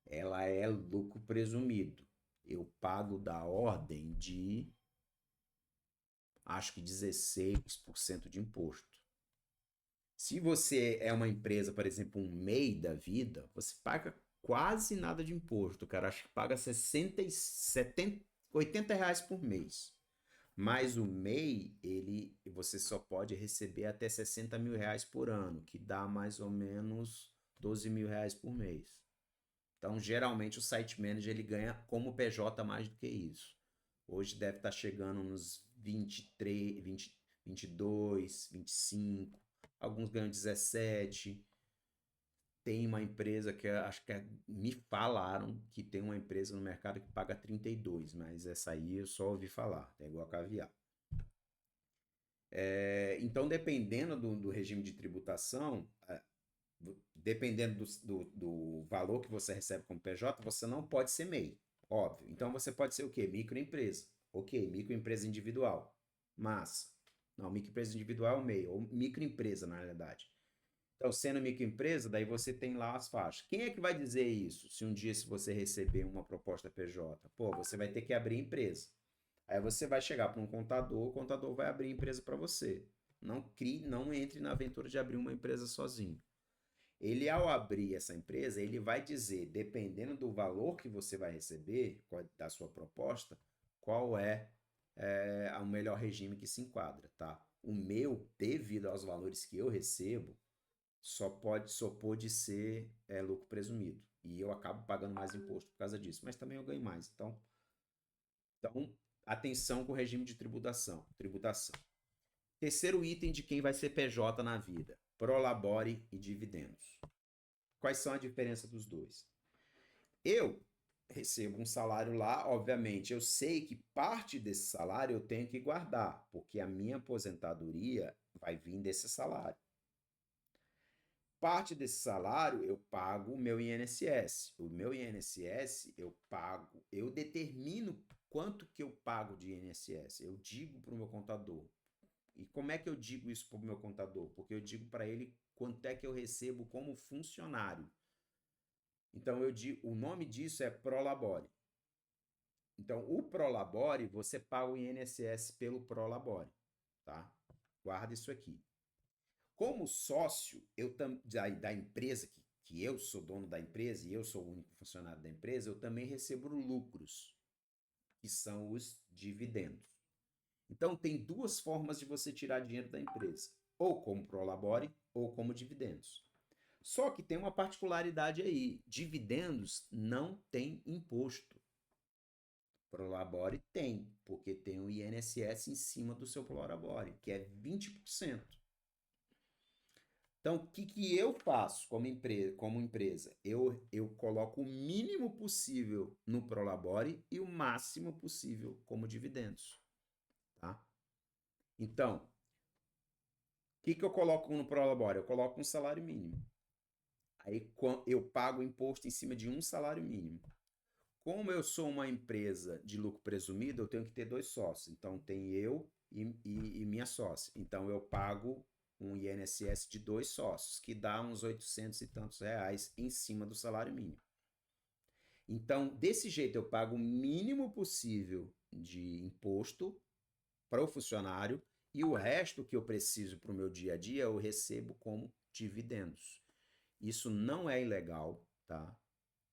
ela é lucro presumido. Eu pago da ordem de, acho que 16% de imposto. Se você é uma empresa, por exemplo, um MEI da vida, você paga quase nada de imposto, cara. Acho que paga 60, 70, R$ 80 por mês. Mas o MEI, você só pode receber até R$ 60.000 por ano, que dá mais ou menos R$ 12.000 por mês. Então, geralmente, o site manager ele ganha como PJ mais do que isso. Hoje deve estar chegando nos 23, 20, 22, 25. Alguns ganham 17. Tem uma empresa que acho que me falaram que tem uma empresa no mercado que paga 32, mas essa aí eu só ouvi falar, é igual a caviar. Então, dependendo do regime de tributação, dependendo do valor que você recebe como PJ, você não pode ser MEI, óbvio. Então, você pode ser o quê? Microempresa. Ok, microempresa individual. Mas, não, microempresa individual é o MEI, ou microempresa, na realidade. Então, sendo microempresa, daí você tem lá as faixas. Quem é que vai dizer isso? Se um dia se você receber uma proposta PJ, pô, você vai ter que abrir empresa. Aí você vai chegar para um contador, o contador vai abrir empresa para você. Não entre na aventura de abrir uma empresa sozinho. Ele, ao abrir essa empresa, ele vai dizer, dependendo do valor que você vai receber, da sua proposta, qual é o melhor regime que se enquadra, tá? O meu, devido aos valores que eu recebo, só pode ser lucro presumido. E eu acabo pagando mais imposto por causa disso. Mas também eu ganho mais. Então atenção com o regime de tributação. Terceiro item de quem vai ser PJ na vida. Prolabore e dividendos. Quais são a diferença dos dois? Eu recebo um salário lá, obviamente, eu sei que parte desse salário eu tenho que guardar, porque a minha aposentadoria vai vir desse salário. Parte desse salário eu pago o meu INSS. O meu INSS eu determino quanto que eu pago de INSS. Eu digo para o meu contador. E como é que eu digo isso para o meu contador? Porque eu digo para ele quanto é que eu recebo como funcionário. Então o nome disso é Prolabore. Então o Prolabore, você paga o INSS pelo Prolabore, tá? Guarda isso aqui. Como sócio da empresa, que eu sou dono da empresa e eu sou o único funcionário da empresa, eu também recebo lucros, que são os dividendos. Então, tem duas formas de você tirar dinheiro da empresa, ou como Prolabore ou como dividendos. Só que tem uma particularidade aí, dividendos não tem imposto. Prolabore tem, porque tem o INSS em cima do seu Prolabore, que é 20%. Então, o que eu faço como empresa? Eu coloco o mínimo possível no Prolabore e o máximo possível como dividendos, tá? Então, o que eu coloco no Prolabore? Eu coloco um salário mínimo. Aí eu pago imposto em cima de um salário mínimo. Como eu sou uma empresa de lucro presumido, eu tenho que ter 2 sócios. Então, tem eu e minha sócia. Então, eu pago um INSS de 2 sócios, que dá uns 800 e tantos reais em cima do salário mínimo. Então, desse jeito, eu pago o mínimo possível de imposto para o funcionário e o resto que eu preciso para o meu dia a dia eu recebo como dividendos. Isso não é ilegal, tá?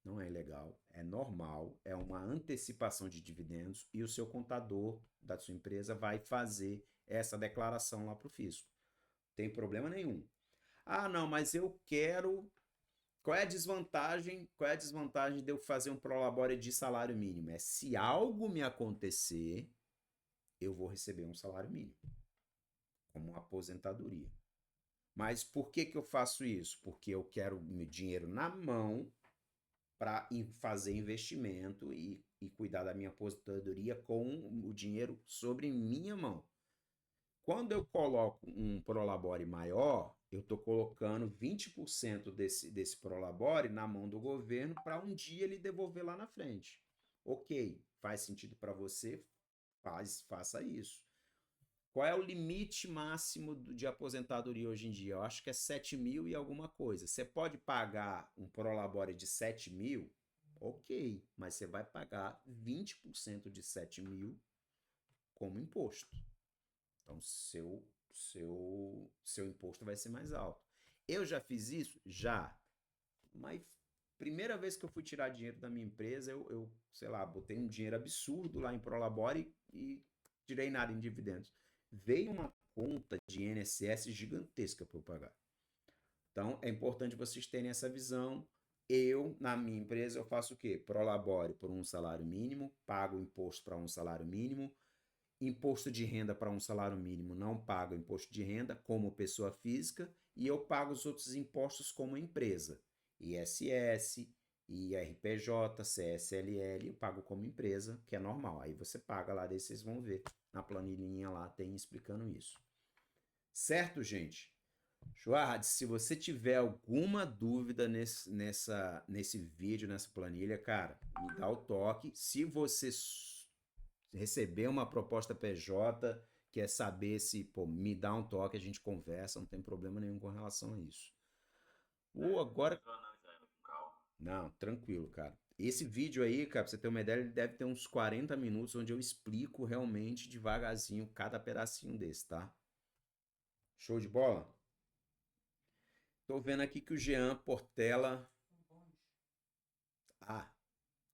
Não é ilegal, é normal, é uma antecipação de dividendos e o seu contador da sua empresa vai fazer essa declaração lá para o fisco. Tem problema nenhum. Ah, não, mas eu quero. Qual é a desvantagem? Qual é a desvantagem de eu fazer um prolabore de salário mínimo? É se algo me acontecer, eu vou receber um salário mínimo, como uma aposentadoria. Mas por que eu faço isso? Porque eu quero meu dinheiro na mão para fazer investimento e cuidar da minha aposentadoria com o dinheiro sobre minha mão. Quando eu coloco um prolabore maior, eu estou colocando 20% desse prolabore na mão do governo para um dia ele devolver lá na frente. Ok, faz sentido para você? Faça isso. Qual é o limite máximo de aposentadoria hoje em dia? Eu acho que é 7 mil e alguma coisa. Você pode pagar um prolabore de 7 mil? Ok, mas você vai pagar 20% de 7 mil como imposto. Então, seu imposto vai ser mais alto. Eu já fiz isso? Já. Mas primeira vez que eu fui tirar dinheiro da minha empresa, eu sei lá, botei um dinheiro absurdo lá em Prolabore e tirei nada em dividendos. Veio uma conta de INSS gigantesca para eu pagar. Então, é importante vocês terem essa visão. Eu, na minha empresa, eu faço o quê? Prolabore por um salário mínimo, pago imposto para um salário mínimo, imposto de renda para um salário mínimo, não pago imposto de renda como pessoa física e eu pago os outros impostos como empresa. ISS, IRPJ, CSLL, eu pago como empresa, que é normal. Aí você paga lá, daí vocês vão ver na planilhinha lá, tem explicando isso. Certo, gente? Joard, se você tiver alguma dúvida nesse vídeo, nessa planilha, cara, me dá o toque. Se você receber uma proposta PJ, quer saber se, pô, me dá um toque, a gente conversa, não tem problema nenhum com relação a isso. Ou agora. Não, tranquilo, cara. Esse vídeo aí, cara, pra você ter uma ideia, ele deve ter uns 40 minutos onde eu explico realmente devagarzinho cada pedacinho desse, tá? Show de bola? Tô vendo aqui que o Jean Portela. Ah,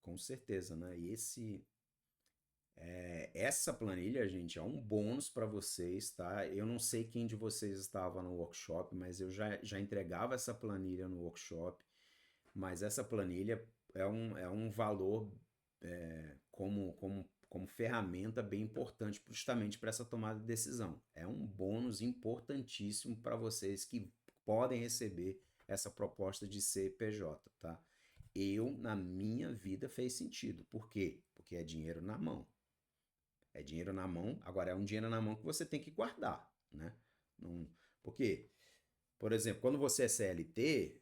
com certeza, né? E essa planilha, gente, é um bônus para vocês, tá? Eu não sei quem de vocês estava no workshop, mas eu já entregava essa planilha no workshop. Mas essa planilha é um valor como ferramenta bem importante justamente para essa tomada de decisão. É um bônus importantíssimo para vocês que podem receber essa proposta de CPJ, tá? Na minha vida, fez sentido. Por quê? Porque é dinheiro na mão. É dinheiro na mão, agora é um dinheiro na mão que você tem que guardar, né? Não, porque, por exemplo, quando você é CLT,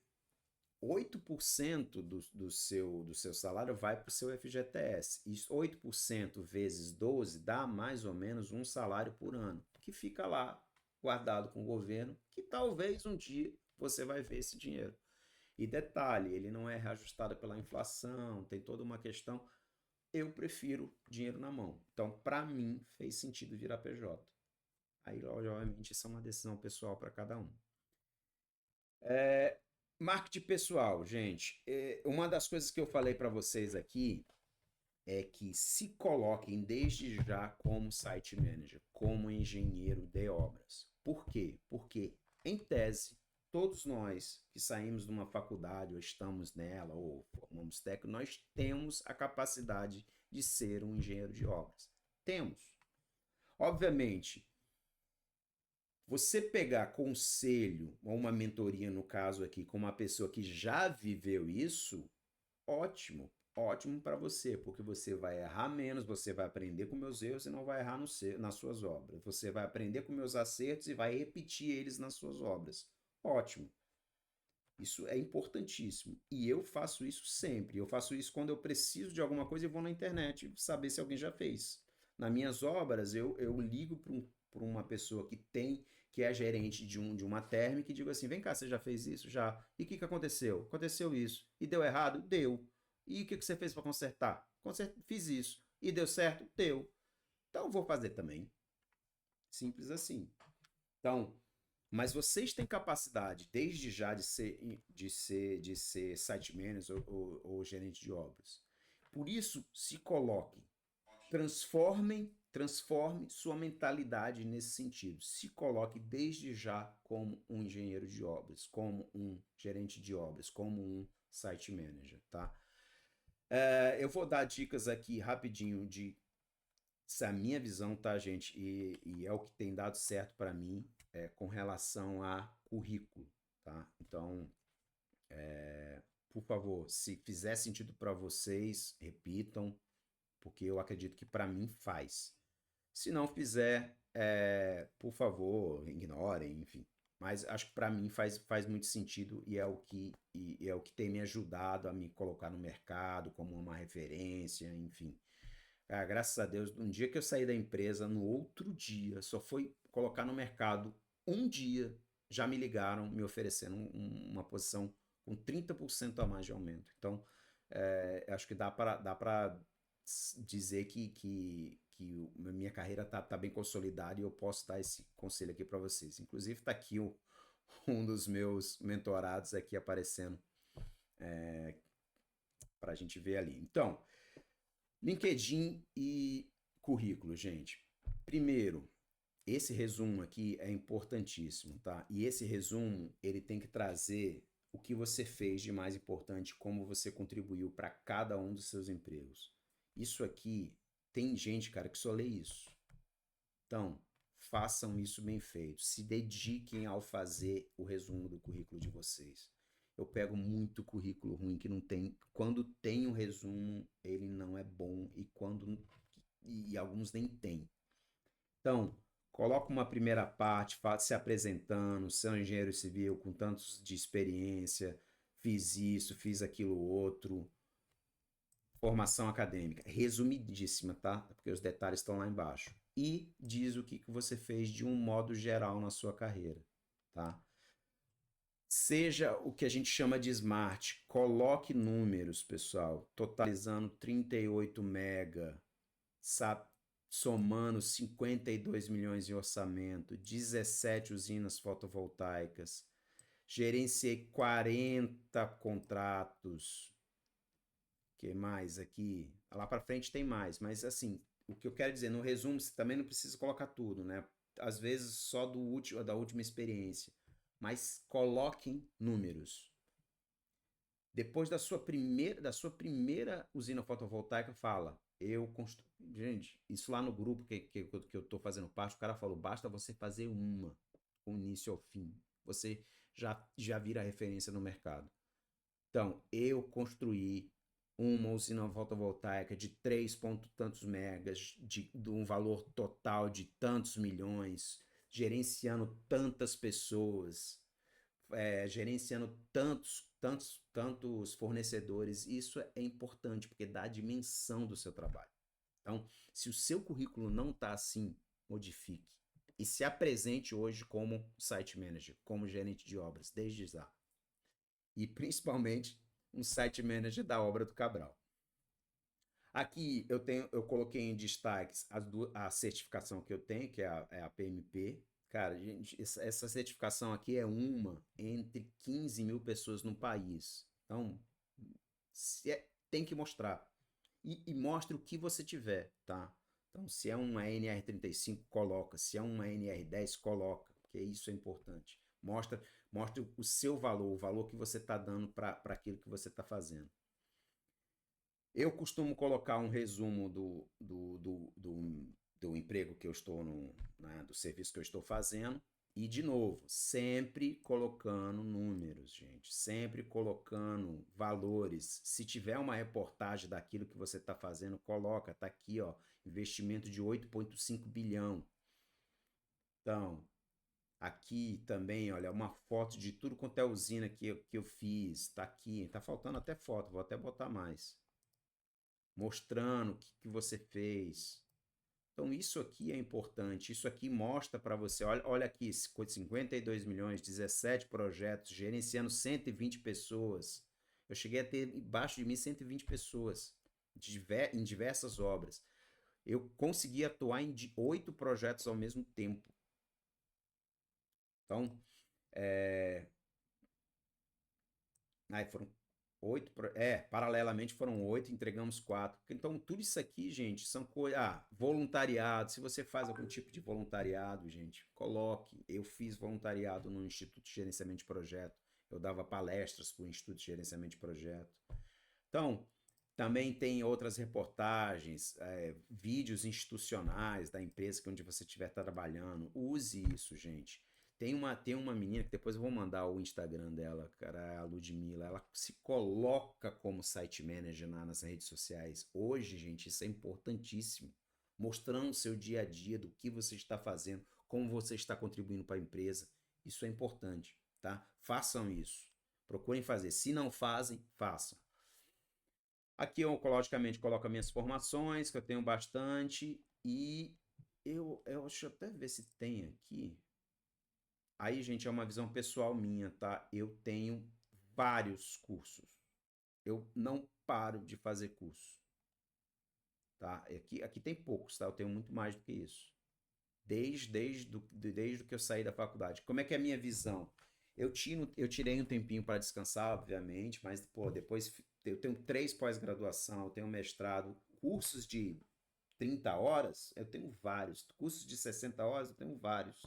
8% do seu salário vai para o seu FGTS. E 8% vezes 12 dá mais ou menos um salário por ano, que fica lá guardado com o governo, que talvez um dia você vai ver esse dinheiro. E detalhe, ele não é reajustado pela inflação, tem toda uma questão. Eu prefiro dinheiro na mão. Então, para mim, fez sentido virar PJ. Aí, obviamente, isso é uma decisão pessoal para cada um. Marketing pessoal, gente. Uma das coisas que eu falei para vocês aqui é que se coloquem desde já como site manager, como engenheiro de obras. Por quê? Porque, em tese, todos nós que saímos de uma faculdade ou estamos nela ou formamos técnico, nós temos a capacidade de ser um engenheiro de obras. Temos. Obviamente, você pegar conselho ou uma mentoria, no caso aqui, com uma pessoa que já viveu isso, ótimo, ótimo para você, porque você vai errar menos, você vai aprender com meus erros e não vai errar nas suas obras. Você vai aprender com meus acertos e vai repetir eles nas suas obras. Ótimo. Isso é importantíssimo. E eu faço isso sempre. Eu faço isso quando eu preciso de alguma coisa e vou na internet saber se alguém já fez. Nas minhas obras, eu ligo para uma pessoa que é gerente de uma térmica e digo assim, vem cá, você já fez isso? Já. E o que aconteceu? Aconteceu isso. E deu errado? Deu. E o que você fez para consertar? Fiz isso. E deu certo? Deu. Então eu vou fazer também. Simples assim. Então, mas vocês têm capacidade, desde já, de ser site manager ou gerente de obras. Por isso, se coloquem, transforme sua mentalidade nesse sentido. Se coloque desde já como um engenheiro de obras, como um gerente de obras, como um site manager, tá? Eu vou dar dicas aqui rapidinho de a minha visão, tá, gente? E é o que tem dado certo para mim com relação a currículo, tá? Então, por favor, se fizer sentido para vocês, repitam, porque eu acredito que para mim faz. Se não fizer, por favor, ignorem, enfim. Mas acho que para mim faz muito sentido e é o que tem me ajudado a me colocar no mercado como uma referência, enfim. Graças a Deus, um dia que eu saí da empresa, no outro dia, só foi colocar no mercado um dia, já me ligaram me oferecendo uma posição com 30% a mais de aumento. Então, acho que dá para dizer que minha carreira tá bem consolidada e eu posso dar esse conselho aqui para vocês. Inclusive, está aqui um dos meus mentorados aqui aparecendo para a gente ver ali. Então, LinkedIn e currículo, gente. Primeiro, esse resumo aqui é importantíssimo, tá? E esse resumo, ele tem que trazer o que você fez de mais importante, como você contribuiu para cada um dos seus empregos. Isso aqui, tem gente, cara, que só lê isso. Então, façam isso bem feito. Se dediquem ao fazer o resumo do currículo de vocês. Eu pego muito currículo ruim que não tem. Quando tem um resumo, ele não é bom e alguns nem tem. Então, coloca uma primeira parte, se apresentando, sou engenheiro civil com tantos de experiência, fiz isso, fiz aquilo outro. Formação acadêmica, resumidíssima, tá? Porque os detalhes estão lá embaixo. E diz o que você fez de um modo geral na sua carreira, tá? Seja o que a gente chama de smart, coloque números, pessoal, totalizando 38 mega, somando 52 milhões em orçamento, 17 usinas fotovoltaicas, gerenciei 40 contratos, que mais aqui? Lá para frente tem mais, mas assim, o que eu quero dizer, no resumo, você também não precisa colocar tudo, né? Às vezes só da última experiência, mas coloquem números. Depois da sua primeira usina fotovoltaica, fala, eu construí. Gente, isso lá no grupo que eu tô fazendo parte, o cara falou, basta você fazer uma, com início ao fim. Você já vira referência no mercado. Então, eu construí uma usina fotovoltaica de 3 ponto tantos megas, de um valor total de tantos milhões, gerenciando tantas pessoas, gerenciando tantos fornecedores. Isso é importante, porque dá a dimensão do seu trabalho. Então, se o seu currículo não está assim, modifique. E se apresente hoje como site manager, como gerente de obras, desde já. E principalmente um site manager da obra do Cabral. Aqui eu coloquei em destaques a certificação que eu tenho, que é a PMP. Cara, gente, essa certificação aqui é uma entre 15 mil pessoas no país. Então, tem que mostrar. E mostre o que você tiver, tá? Então, se é uma NR35, coloca. Se é uma NR10, coloca, porque isso é importante. Mostra o seu valor, o valor que você está dando para aquilo que você está fazendo. Eu costumo colocar um resumo do emprego que eu estou né, do serviço que eu estou fazendo. E, de novo, sempre colocando números, gente. Sempre colocando valores. Se tiver uma reportagem daquilo que você está fazendo, coloca. Tá aqui, ó. Investimento de 8,5 bilhão. Então, aqui também, olha, uma foto de tudo quanto é usina que eu fiz. Tá aqui. Tá faltando até foto, vou até botar mais. Mostrando o que você fez. Então, isso aqui é importante. Isso aqui mostra para você. Olha aqui, 52 milhões, 17 projetos, gerenciando 120 pessoas. Eu cheguei a ter embaixo de mim 120 pessoas em diversas obras. Eu consegui atuar em 8 projetos ao mesmo tempo. Então, aí foram 8, paralelamente foram 8, entregamos 4. Então, tudo isso aqui, gente, são coisas. Voluntariado. Se você faz algum tipo de voluntariado, gente, coloque. Eu fiz voluntariado no Instituto de Gerenciamento de Projeto. Eu dava palestras para o Instituto de Gerenciamento de Projeto. Então, também tem outras reportagens, vídeos institucionais da empresa onde você estiver trabalhando. Use isso, gente. Tem uma menina que depois eu vou mandar o Instagram dela, cara, a Ludmilla. Ela se coloca como site manager nas redes sociais. Hoje, gente, isso é importantíssimo. Mostrando o seu dia a dia, do que você está fazendo, como você está contribuindo para a empresa. Isso é importante, tá? Façam isso. Procurem fazer. Se não fazem, façam. Aqui eu, logicamente, coloco as minhas formações, que eu tenho bastante. E deixa eu até ver se tem aqui. Aí, gente, é uma visão pessoal minha, tá? Eu tenho vários cursos. Eu não paro de fazer curso, tá? Aqui tem poucos, tá? Eu tenho muito mais do que isso. Desde que eu saí da faculdade. Como é que é a minha visão? Eu tirei um tempinho para descansar, obviamente, mas, pô, depois eu tenho 3 pós-graduação, eu tenho mestrado, cursos de 30 horas, eu tenho vários. Cursos de 60 horas, eu tenho vários.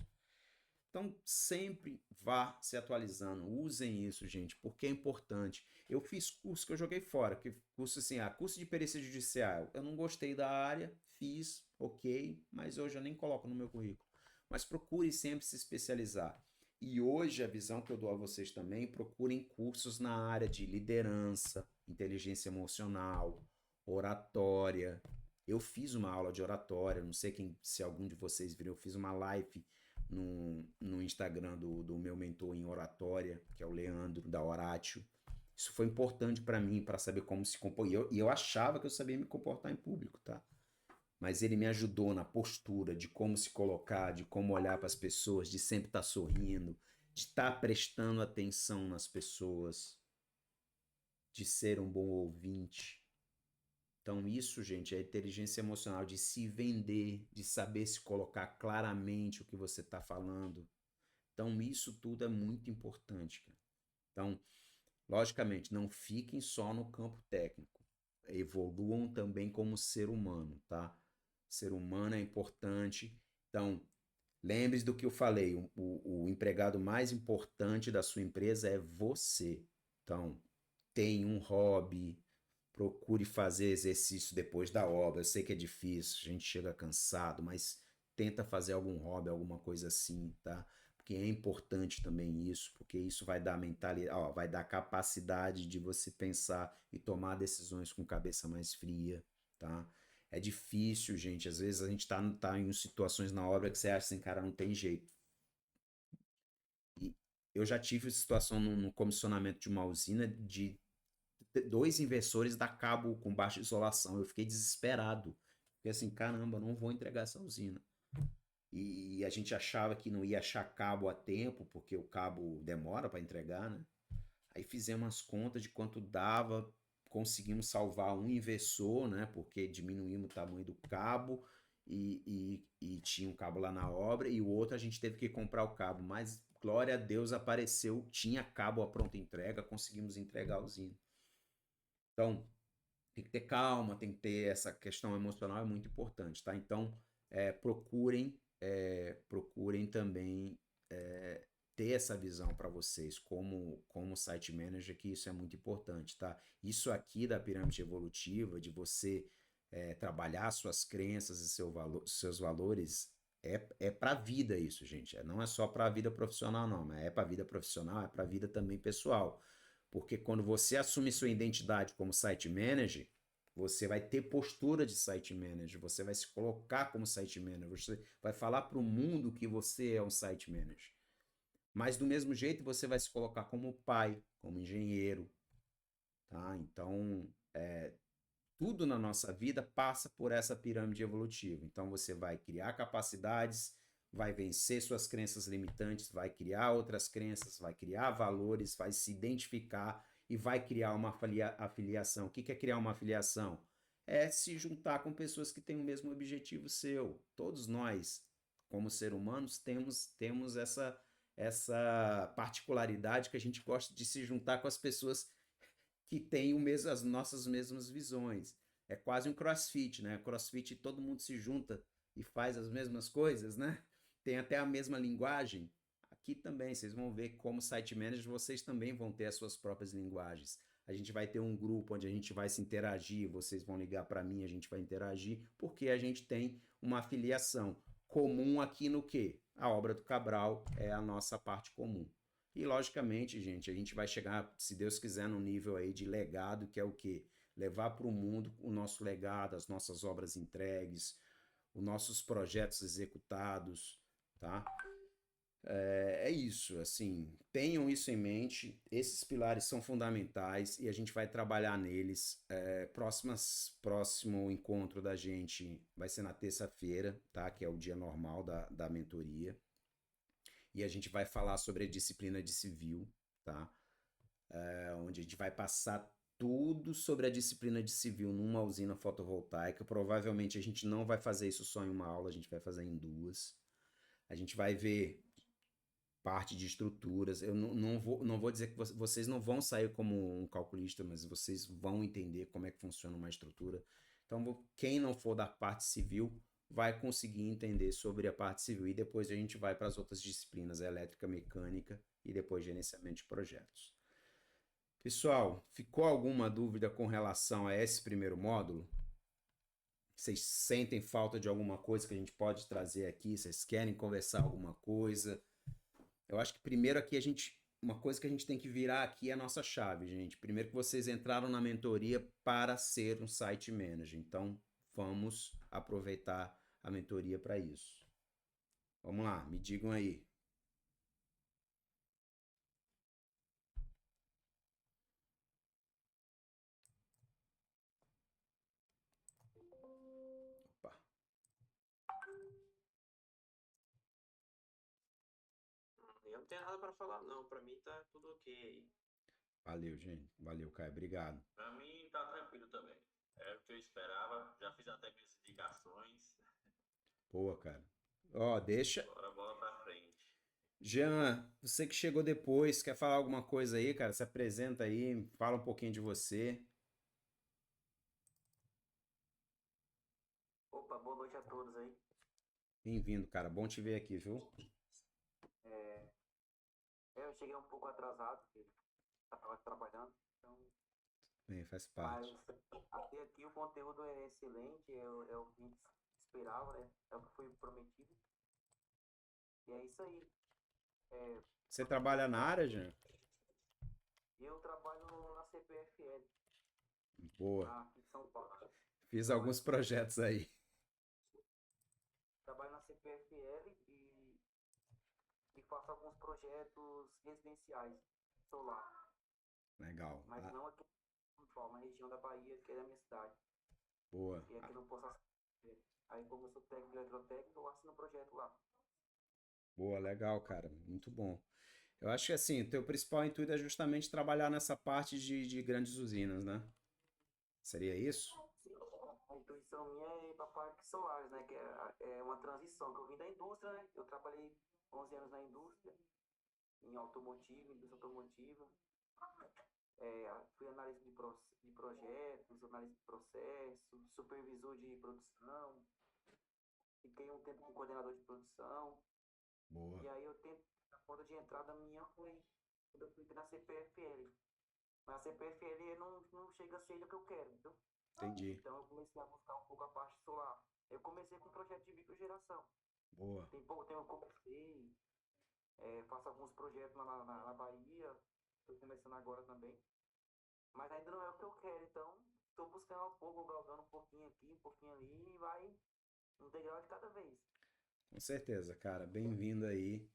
Então, sempre vá se atualizando. Usem isso, gente, porque é importante. Eu fiz curso que eu joguei fora, curso assim, curso de perícia judicial. Eu não gostei da área, fiz, ok, mas hoje eu nem coloco no meu currículo. Mas procure sempre se especializar. E hoje a visão que eu dou a vocês também, procurem cursos na área de liderança, inteligência emocional, oratória. Eu fiz uma aula de oratória, não sei se algum de vocês viram, eu fiz uma live no Instagram do meu mentor em oratória, que é o Leandro, da Oratio. Isso foi importante para mim, para saber como se comportar. E eu achava que eu sabia me comportar em público, tá? Mas ele me ajudou na postura, de como se colocar, de como olhar para as pessoas, de sempre estar sorrindo, de estar prestando atenção nas pessoas, de ser um bom ouvinte. Então, isso, gente, é inteligência emocional, de se vender, de saber se colocar claramente o que você está falando. Então, isso tudo é muito importante, cara. Então, logicamente, não fiquem só no campo técnico. Evoluam também como ser humano, tá? Ser humano é importante. Então, lembre-se do que eu falei: o empregado mais importante da sua empresa é você. Então, tem um hobby. Procure fazer exercício depois da obra. Eu sei que é difícil, a gente chega cansado, mas tenta fazer algum hobby, alguma coisa assim, tá? Porque é importante também isso, porque isso vai dar mentalidade, vai dar capacidade de você pensar e tomar decisões com cabeça mais fria, tá? É difícil, gente. Às vezes a gente tá em situações na obra que você acha assim, cara, não tem jeito. E eu já tive situação no comissionamento de uma usina de 2 inversores dar cabo com baixa isolação. Eu fiquei desesperado. Fiquei assim, caramba, não vou entregar essa usina. E a gente achava que não ia achar cabo a tempo, porque o cabo demora para entregar, né? Aí fizemos as contas de quanto dava, conseguimos salvar um inversor, né? Porque diminuímos o tamanho do cabo e tinha um cabo lá na obra, e o outro a gente teve que comprar o cabo. Mas, glória a Deus, apareceu, tinha cabo a pronta entrega, conseguimos entregar a usina. Então, tem que ter calma, tem que ter essa questão emocional, é muito importante, tá? Então, procurem também ter essa visão para vocês como site manager, que isso é muito importante, tá? Isso aqui da pirâmide evolutiva, de você trabalhar suas crenças e seus valores, é para a vida isso, gente. Não é só para a vida profissional, não. Mas é para a vida profissional, é para a vida também pessoal. Porque quando você assume sua identidade como site manager, você vai ter postura de site manager, você vai se colocar como site manager, você vai falar para o mundo que você é um site manager. Mas do mesmo jeito você vai se colocar como pai, como engenheiro, tá? Então, tudo na nossa vida passa por essa pirâmide evolutiva. Então, você vai criar capacidades, vai vencer suas crenças limitantes, vai criar outras crenças, vai criar valores, vai se identificar e vai criar uma afiliação. O que é criar uma afiliação? É se juntar com pessoas que têm o mesmo objetivo seu. Todos nós, como seres humanos, temos essa particularidade que a gente gosta de se juntar com as pessoas que têm as nossas mesmas visões. É quase um crossfit, né? Crossfit todo mundo se junta e faz as mesmas coisas, né? Tem até a mesma linguagem. Aqui também, vocês vão ver como site manager, vocês também vão ter as suas próprias linguagens. A gente vai ter um grupo onde a gente vai se interagir, vocês vão ligar para mim, a gente vai interagir, porque a gente tem uma afiliação comum aqui no quê? A obra do Cabral é a nossa parte comum. E, logicamente, gente, a gente vai chegar, se Deus quiser, num nível aí de legado, que é o quê? Levar para o mundo o nosso legado, as nossas obras entregues, os nossos projetos executados, tá? É isso, assim, tenham isso em mente, esses pilares são fundamentais e a gente vai trabalhar neles. Próximo encontro da gente vai ser na terça-feira, tá? Que é o dia normal da mentoria. E a gente vai falar sobre a disciplina de civil, tá? Onde a gente vai passar tudo sobre a disciplina de civil numa usina fotovoltaica. Provavelmente a gente não vai fazer isso só em uma aula, a gente vai fazer em duas. A gente vai ver parte de estruturas. Eu não vou dizer que vocês não vão sair como um calculista, mas vocês vão entender como é que funciona uma estrutura. Então, quem não for da parte civil vai conseguir entender sobre a parte civil e depois a gente vai para as outras disciplinas, elétrica, mecânica e depois gerenciamento de projetos. Pessoal, ficou alguma dúvida com relação a esse primeiro módulo? Vocês sentem falta de alguma coisa que a gente pode trazer aqui? Vocês querem conversar alguma coisa? Eu acho que primeiro aqui uma coisa que a gente tem que virar aqui é a nossa chave, gente. Primeiro que vocês entraram na mentoria para ser um site manager. Então, vamos aproveitar a mentoria para isso. Vamos lá, me digam aí. Opa. Eu não tenho nada para falar, não. Para mim tá tudo ok aí. Valeu, gente. Valeu, Caio. Obrigado. Pra mim tá tranquilo também. Era o que eu esperava. Já fiz até minhas indicações. Boa, cara. Ó, deixa. Bora bola pra frente. Jean, você que chegou depois, quer falar alguma coisa aí, cara? Se apresenta aí, fala um pouquinho de você. Opa, boa noite a todos aí. Bem-vindo, cara. Bom te ver aqui, viu? Eu cheguei um pouco atrasado, porque estava trabalhando, então, Bem, faz mas parte. até aqui o conteúdo é excelente, é o que esperava, né? É o que foi prometido. E é isso aí. Você trabalha na área, Jean? Eu trabalho na CPFL, Boa. aqui em São Paulo. Fiz alguns projetos aí. Trabalho na CPFL e faço alguns projetos residenciais solar, Legal. mas não aqui em São Paulo, na região da Bahia, que é da minha cidade. Boa. E aqui não posso assistir. Aí, como eu sou técnico eletrotécnico, eu assino o projeto lá. Boa, legal, cara. Muito bom. Eu acho que assim, o teu principal intuito é justamente trabalhar nessa parte de grandes usinas, né? Seria isso? A intuição minha é ir para parques solares, né? Que é uma transição que eu vim da indústria, né? Eu trabalhei 11 anos na indústria, em automotivo, indústria automotiva. Fui analista de projetos, analista de processo, supervisor de produção. Fiquei um tempo com coordenador de produção. Boa. E aí eu tento porta de entrada minha foi quando eu fui na CPFL. Mas a CPFL não chega a ser o que eu quero, entendeu? Entendi. Então eu comecei a buscar um pouco a parte solar. Eu comecei com um projeto de microgeração. Boa. Tem pouco tempo que eu comecei, faço alguns projetos lá na Bahia, estou começando agora também. Mas ainda não é o que eu quero, então estou buscando aos poucos, galgando um pouquinho aqui, um pouquinho ali e vai um degrau de cada vez. Com certeza, cara. Bem-vindo aí.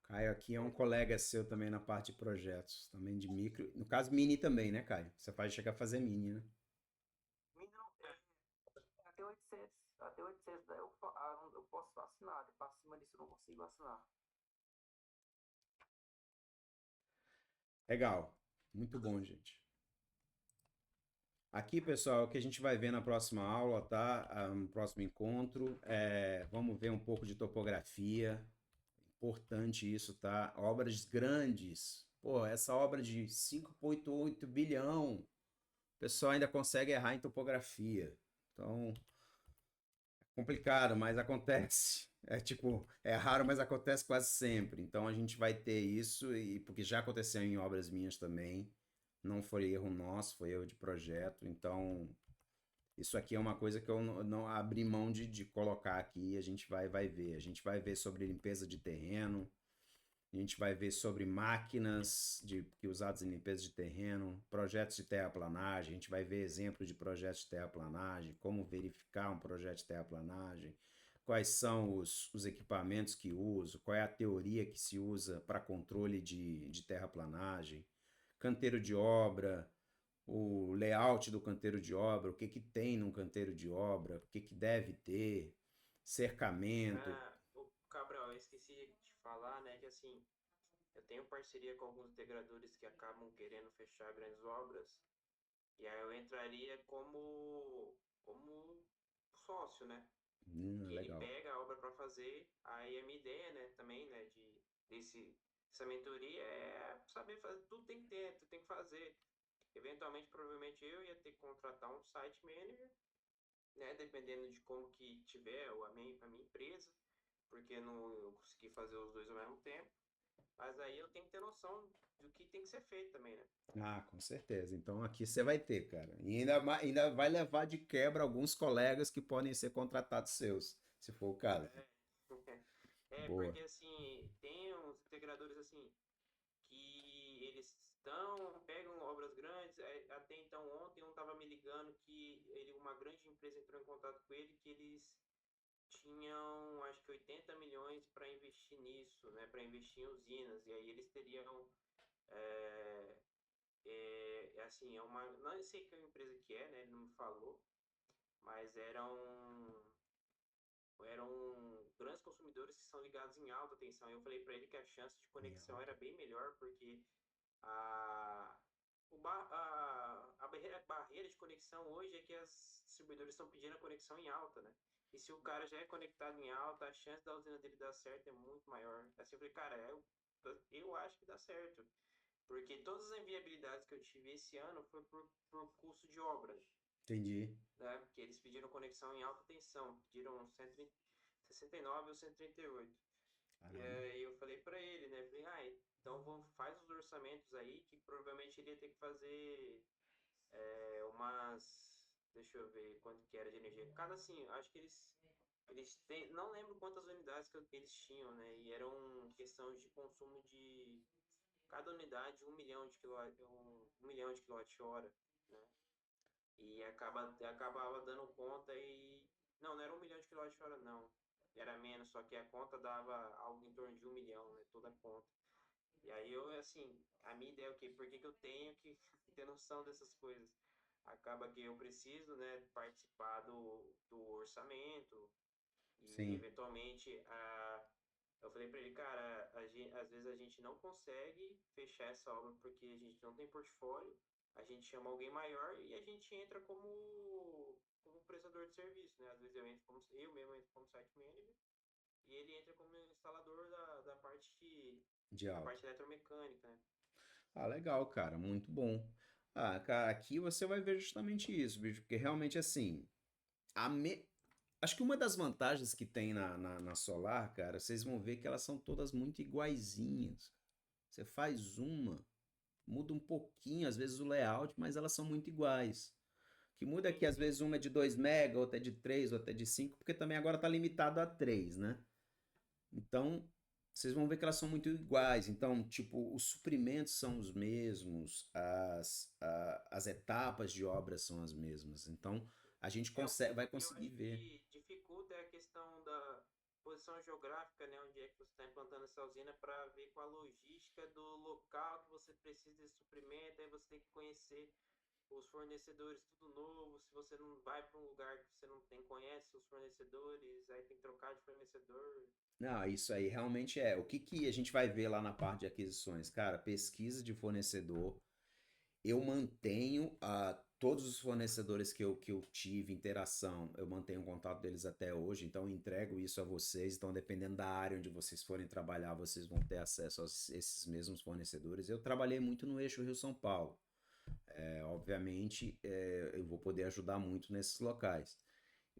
Caio aqui é um É, colega seu também na parte de projetos, também de micro. No caso, mini também, né, Caio? Você pode chegar a fazer mini, né? Não, até 800 daí eu posso assinar, para cima disso eu não consigo assinar. Legal. Muito bom, gente. Aqui, pessoal, o que a gente vai ver na próxima aula, tá? No próximo encontro, vamos ver um pouco de topografia. Importante isso, tá? Obras grandes. Pô, essa obra de 5,8 bilhão, o pessoal ainda consegue errar em topografia. Então, complicado, mas acontece. É tipo, é raro, mas acontece quase sempre. Então a gente vai ter isso, e porque já aconteceu em obras minhas também. Não foi erro nosso, foi erro de projeto. Então, isso aqui é uma coisa que eu não abri mão de colocar aqui. A gente vai ver. A gente vai ver sobre limpeza de terreno. A gente vai ver sobre máquinas que usadas em limpeza de terreno, projetos de terraplanagem. A gente vai ver exemplos de projetos de terraplanagem, como verificar um projeto de terraplanagem, quais são os equipamentos que uso, qual é a teoria que se usa para controle de terraplanagem, canteiro de obra, o layout do canteiro de obra, o que que tem num canteiro de obra, o que que deve ter, cercamento. O Cabral, eu esqueci de falar, né, que assim, eu tenho parceria com alguns integradores que acabam querendo fechar grandes obras, e aí eu entraria como sócio, né? Que ele Legal. pega a obra para fazer, aí a minha ideia, né, também, né, dessa mentoria é saber fazer, tudo tem que ter, tudo tem que fazer. Eventualmente, provavelmente eu ia ter que contratar um site manager, né, dependendo de como que tiver a minha empresa, porque não eu consegui fazer os dois ao mesmo tempo. Mas aí eu tenho que ter noção do que tem que ser feito também, né? Ah, com certeza. Então aqui você vai ter, cara. E ainda vai levar de quebra alguns colegas que podem ser contratados seus, se for o caso. É, Boa. porque assim, tem uns integradores assim, que eles pegam obras grandes, até então ontem um estava me ligando que uma grande empresa entrou em contato com ele, que eles tinham acho que 80 milhões para investir nisso, né, para investir em usinas, e aí eles teriam é, assim, não sei que empresa que é, né, ele não me falou, mas eram grandes consumidores que são ligados em alta tensão. Eu falei para ele que a chance de conexão era bem melhor, porque a, a barreira de conexão hoje é que as distribuidoras estão pedindo a conexão em alta, né? E se o cara já é conectado em alta, a chance da usina dele dar certo é muito maior. Assim, eu falei, cara, eu acho que dá certo. Porque todas as inviabilidades que eu tive esse ano foi por custo de obra, Entendi. né? Porque eles pediram conexão em alta tensão, pediram 169 ou 138. E Caramba. aí eu falei para ele, né? Falei, então faz os orçamentos aí, que provavelmente ele ia ter que fazer umas. Deixa eu ver quanto que era de energia. Cada assim, acho que eles têm. Não lembro quantas unidades que eles tinham, né? E eram questões de consumo de cada unidade 1 milhão de quilowatt-hora, né? E acabava dando conta e. Não, não era 1 milhão de quilowatt-hora, não. Era menos, só que a conta dava algo em torno de 1 milhão, né? Toda a conta. E aí eu, assim, a minha ideia é o quê? Por que que eu tenho que ter noção dessas coisas? Acaba que eu preciso, né, participar do orçamento e, Sim. eventualmente, eu falei para ele, cara, às vezes a gente não consegue fechar essa obra porque a gente não tem portfólio, a gente chama alguém maior e a gente entra como prestador de serviço, né? Às vezes eu mesmo entro como site manager e ele entra como instalador da De da alta. parte eletromecânica, né? Ah, legal, cara. Muito bom. Ah, cara, aqui você vai ver justamente isso, bicho, porque realmente assim, a me... Acho que uma das vantagens que tem na Solar, cara, vocês vão ver que elas são todas muito iguaizinhas. Você faz uma, muda um pouquinho, às vezes, o layout, mas elas são muito iguais. O que muda é que Sim, às sim. vezes uma é de 2 mega, outra é de 3, outra é de 5, porque também agora está limitado a 3, né? Então, vocês vão ver que elas são muito iguais. Então, tipo, os suprimentos são os mesmos, as etapas de obra são as mesmas. Então, a gente É, vai eu conseguir acho ver. que dificulta é a questão da posição geográfica, né, onde é que você está implantando essa usina, para ver com a logística do local que você precisa desse suprimento, aí você tem que conhecer os fornecedores tudo novo, se você não vai para um lugar que você não tem, conhece os fornecedores, aí tem que trocar de fornecedor. Não, isso aí realmente é. O que que a gente vai ver lá na parte de aquisições? Cara, pesquisa de fornecedor. Eu mantenho todos os fornecedores que eu tive interação, eu mantenho o contato deles até hoje, então eu entrego isso a vocês. Então, dependendo da área onde vocês forem trabalhar, vocês vão ter acesso a esses mesmos fornecedores. Eu trabalhei muito no eixo Rio-São Paulo. Obviamente, eu vou poder ajudar muito nesses locais.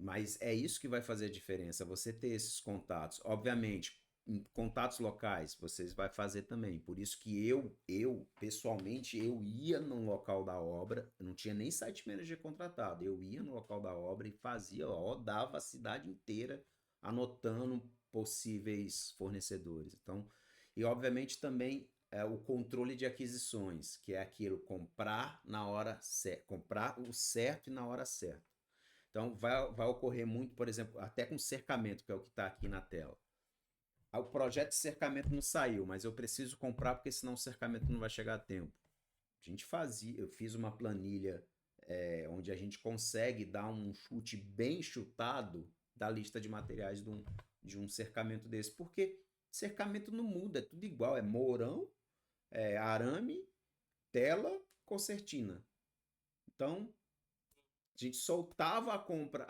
Mas é isso que vai fazer a diferença, você ter esses contatos. Obviamente, em contatos locais, vocês vai fazer também. Por isso que pessoalmente, eu ia no local da obra, eu não tinha nem site manager contratado. Eu ia no local da obra e fazia, ó, rodava a cidade inteira anotando possíveis fornecedores. Então, e obviamente também o controle de aquisições, que é aquilo comprar na hora certa, comprar o certo e na hora certa. Então, vai ocorrer muito, por exemplo, até com cercamento, que é o que está aqui na tela. O projeto de cercamento não saiu, mas eu preciso comprar porque senão o cercamento não vai chegar a tempo. Eu fiz uma planilha onde a gente consegue dar um chute bem chutado da lista de materiais de um cercamento desse, porque cercamento não muda, é tudo igual, é mourão, arame, tela, concertina. Então, a gente soltava a compra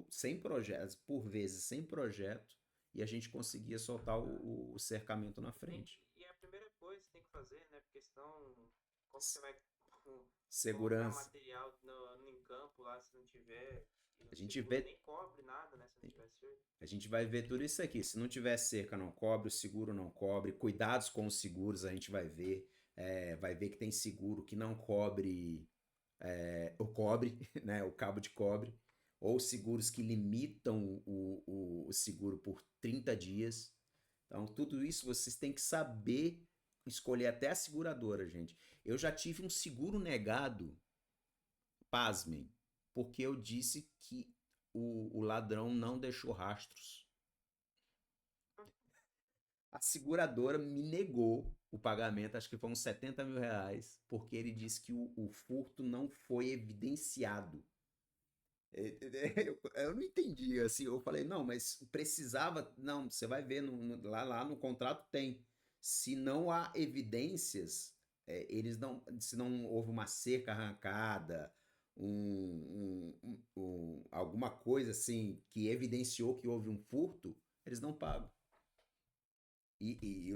sem projetos, por vezes sem projeto, e a gente conseguia soltar o cercamento na Sim, frente. e é a primeira coisa que você tem que fazer, né? Porque senão, como você vai colocar Segurança. material em campo lá se não tiver, e A o gente seguro vê, nem cobre nada, né? Se não tiver certo. a gente vai ver tudo isso aqui. Se não tiver cerca, não cobre, o seguro não cobre, cuidados com os seguros a gente vai ver. Vai ver que tem seguro que não cobre o cobre, né, o cabo de cobre, ou seguros que limitam o seguro por 30 dias. Então, tudo isso vocês têm que saber escolher até a seguradora, gente. Eu já tive um seguro negado, pasmem, porque eu disse que o ladrão não deixou rastros. A seguradora me negou o pagamento, acho que foi uns 70 mil reais, porque ele disse que o furto não foi evidenciado. Eu não entendi, assim, eu falei, não, mas precisava, não, você vai ver, lá no contrato tem, se não há evidências, se não houve uma cerca arrancada, alguma coisa assim, que evidenciou que houve um furto, eles não pagam.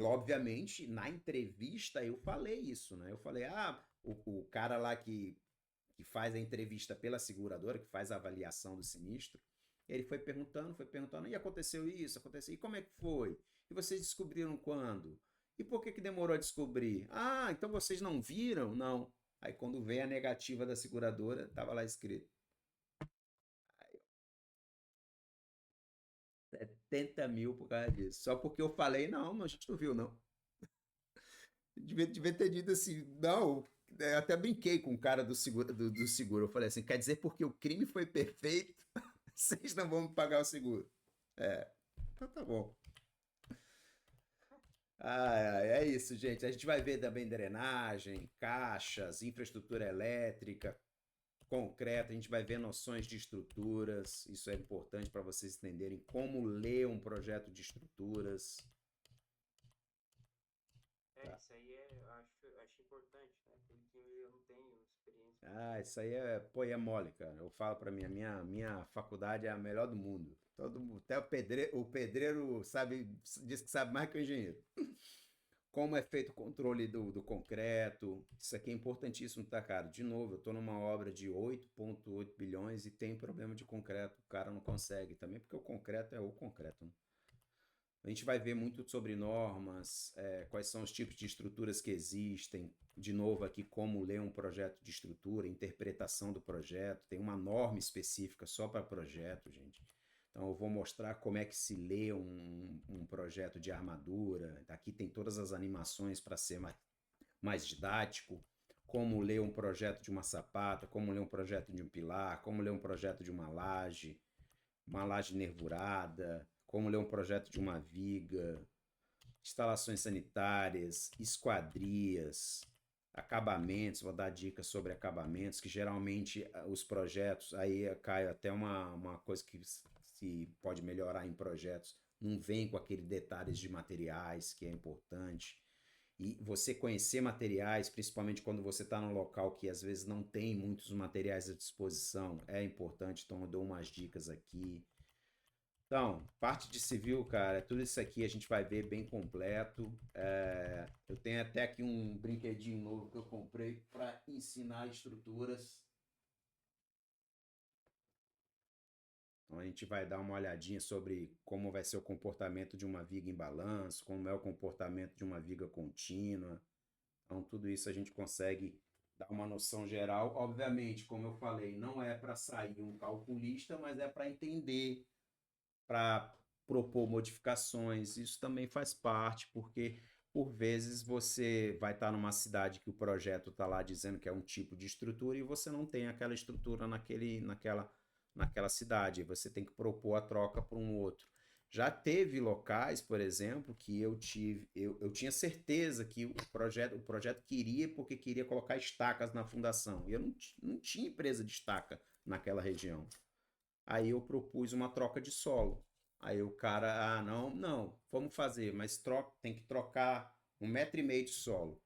Obviamente, na entrevista eu falei isso, né? Eu falei, o cara lá que faz a entrevista pela seguradora, que faz a avaliação do sinistro, ele foi perguntando, e aconteceu isso, aconteceu, e como é que foi? E vocês descobriram quando? E por que demorou a descobrir? Ah, então vocês não viram? Não. Aí quando veio a negativa da seguradora, tava lá escrito 70 mil por causa disso. Só porque eu falei, não, a gente não viu, não. Devia ter dito assim, não, até brinquei com o cara do seguro. Eu falei assim, quer dizer porque o crime foi perfeito, vocês não vão me pagar o seguro. Então tá bom. É isso, gente. A gente vai ver também drenagem, caixas, infraestrutura elétrica, concreto. A gente vai ver noções de estruturas. Isso é importante para vocês entenderem como ler um projeto de estruturas. É, Tá? isso aí acho importante, né? Porque eu não tenho experiência com isso. Isso aí pô, é mole, cara. Eu falo pra mim, a minha faculdade é a melhor do mundo. Até o pedreiro sabe, diz que sabe mais que o engenheiro. como é feito o controle do concreto. Isso aqui é importantíssimo, tá, cara? De novo, eu tô numa obra de 8,8 bilhões e tem problema de concreto. O cara não consegue também, porque o concreto é o concreto, né? A gente vai ver muito sobre normas, quais são os tipos de estruturas que existem. De novo aqui, como ler um projeto de estrutura, interpretação do projeto. Tem uma norma específica só para projeto, gente. Então eu vou mostrar como é que se lê um projeto de armadura. Aqui tem todas as animações para ser mais didático. Como ler um projeto de uma sapata, como ler um projeto de um pilar, como ler um projeto de uma laje nervurada, como ler um projeto de uma viga, instalações sanitárias, esquadrias, acabamentos. Vou dar dicas sobre acabamentos, que geralmente os projetos, aí cai até uma coisa que se pode melhorar em projetos, não vem com aqueles detalhes de materiais, que é importante. E você conhecer materiais, principalmente quando você está num local que às vezes não tem muitos materiais à disposição, é importante. Então eu dou umas dicas aqui. Então, parte de civil, cara, tudo isso aqui a gente vai ver bem completo. Eu tenho até aqui um brinquedinho novo que eu comprei para ensinar estruturas. Então a gente vai dar uma olhadinha sobre como vai ser o comportamento de uma viga em balanço, como é o comportamento de uma viga contínua. Então tudo isso a gente consegue dar uma noção geral. Obviamente, como eu falei, não é para sair um calculista, mas é para entender, para propor modificações. Isso também faz parte, porque por vezes você vai estar numa cidade que o projeto está lá dizendo que é um tipo de estrutura e você não tem aquela estrutura naquela cidade. Você tem que propor a troca para um outro. Já teve locais, por exemplo, que eu tinha certeza que o projeto queria, porque queria colocar estacas na fundação. E eu não tinha empresa de estaca naquela região. Aí eu propus uma troca de solo. Aí o cara, não, vamos fazer, mas tem que trocar 1,5 m de solo.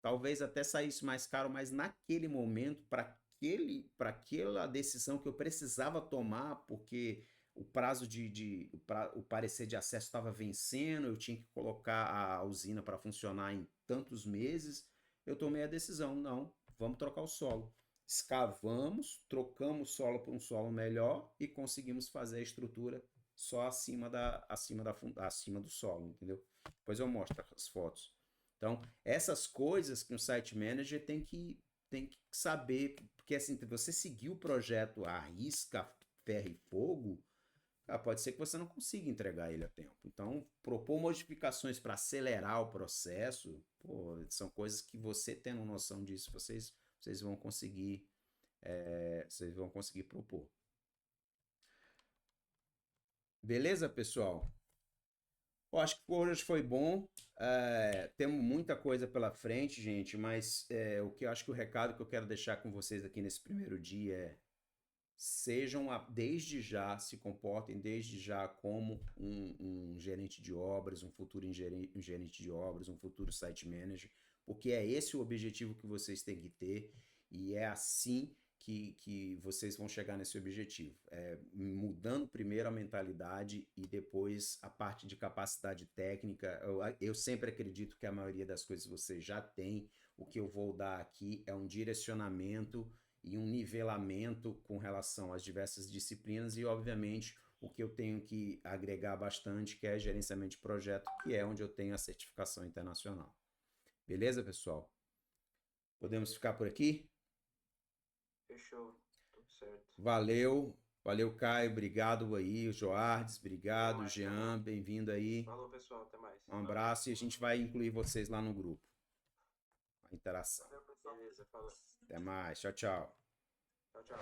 Talvez até saísse mais caro, mas naquele momento, para aquela decisão que eu precisava tomar, porque o prazo o parecer de acesso estava vencendo, eu tinha que colocar a usina para funcionar em tantos meses, eu tomei a decisão, não, vamos trocar o solo. Escavamos, trocamos o solo por um solo melhor e conseguimos fazer a estrutura só acima do solo, entendeu? Depois eu mostro as fotos. Então, essas coisas que um site manager tem que saber, porque assim, você seguir o projeto à risca, ferro e fogo, pode ser que você não consiga entregar ele a tempo. Então, propor modificações para acelerar o processo, são coisas que você tendo noção disso, vocês vão conseguir propor. Beleza, pessoal? Eu acho que hoje foi bom. Temos muita coisa pela frente, gente, mas o que eu acho que o recado que eu quero deixar com vocês aqui nesse primeiro dia é: desde já, se comportem desde já como um gerente de obras, um futuro gerente de obras, um futuro site manager, porque é esse o objetivo que vocês têm que ter, e é assim que vocês vão chegar nesse objetivo. Mudando primeiro a mentalidade e depois a parte de capacidade técnica. Eu sempre acredito que a maioria das coisas vocês já tem. O que eu vou dar aqui é um direcionamento e um nivelamento com relação às diversas disciplinas e, obviamente, o que eu tenho que agregar bastante, que é gerenciamento de projeto, que é onde eu tenho a certificação internacional. Beleza, pessoal? Podemos ficar por aqui? Fechou, tudo certo. Valeu, Caio, obrigado aí, Joardes, obrigado, Jean, bem-vindo aí. Falou, pessoal, até mais. Um abraço e a gente vai incluir vocês lá no grupo. A interação. Beleza, falou. Até mais, tchau, tchau. Tchau, tchau.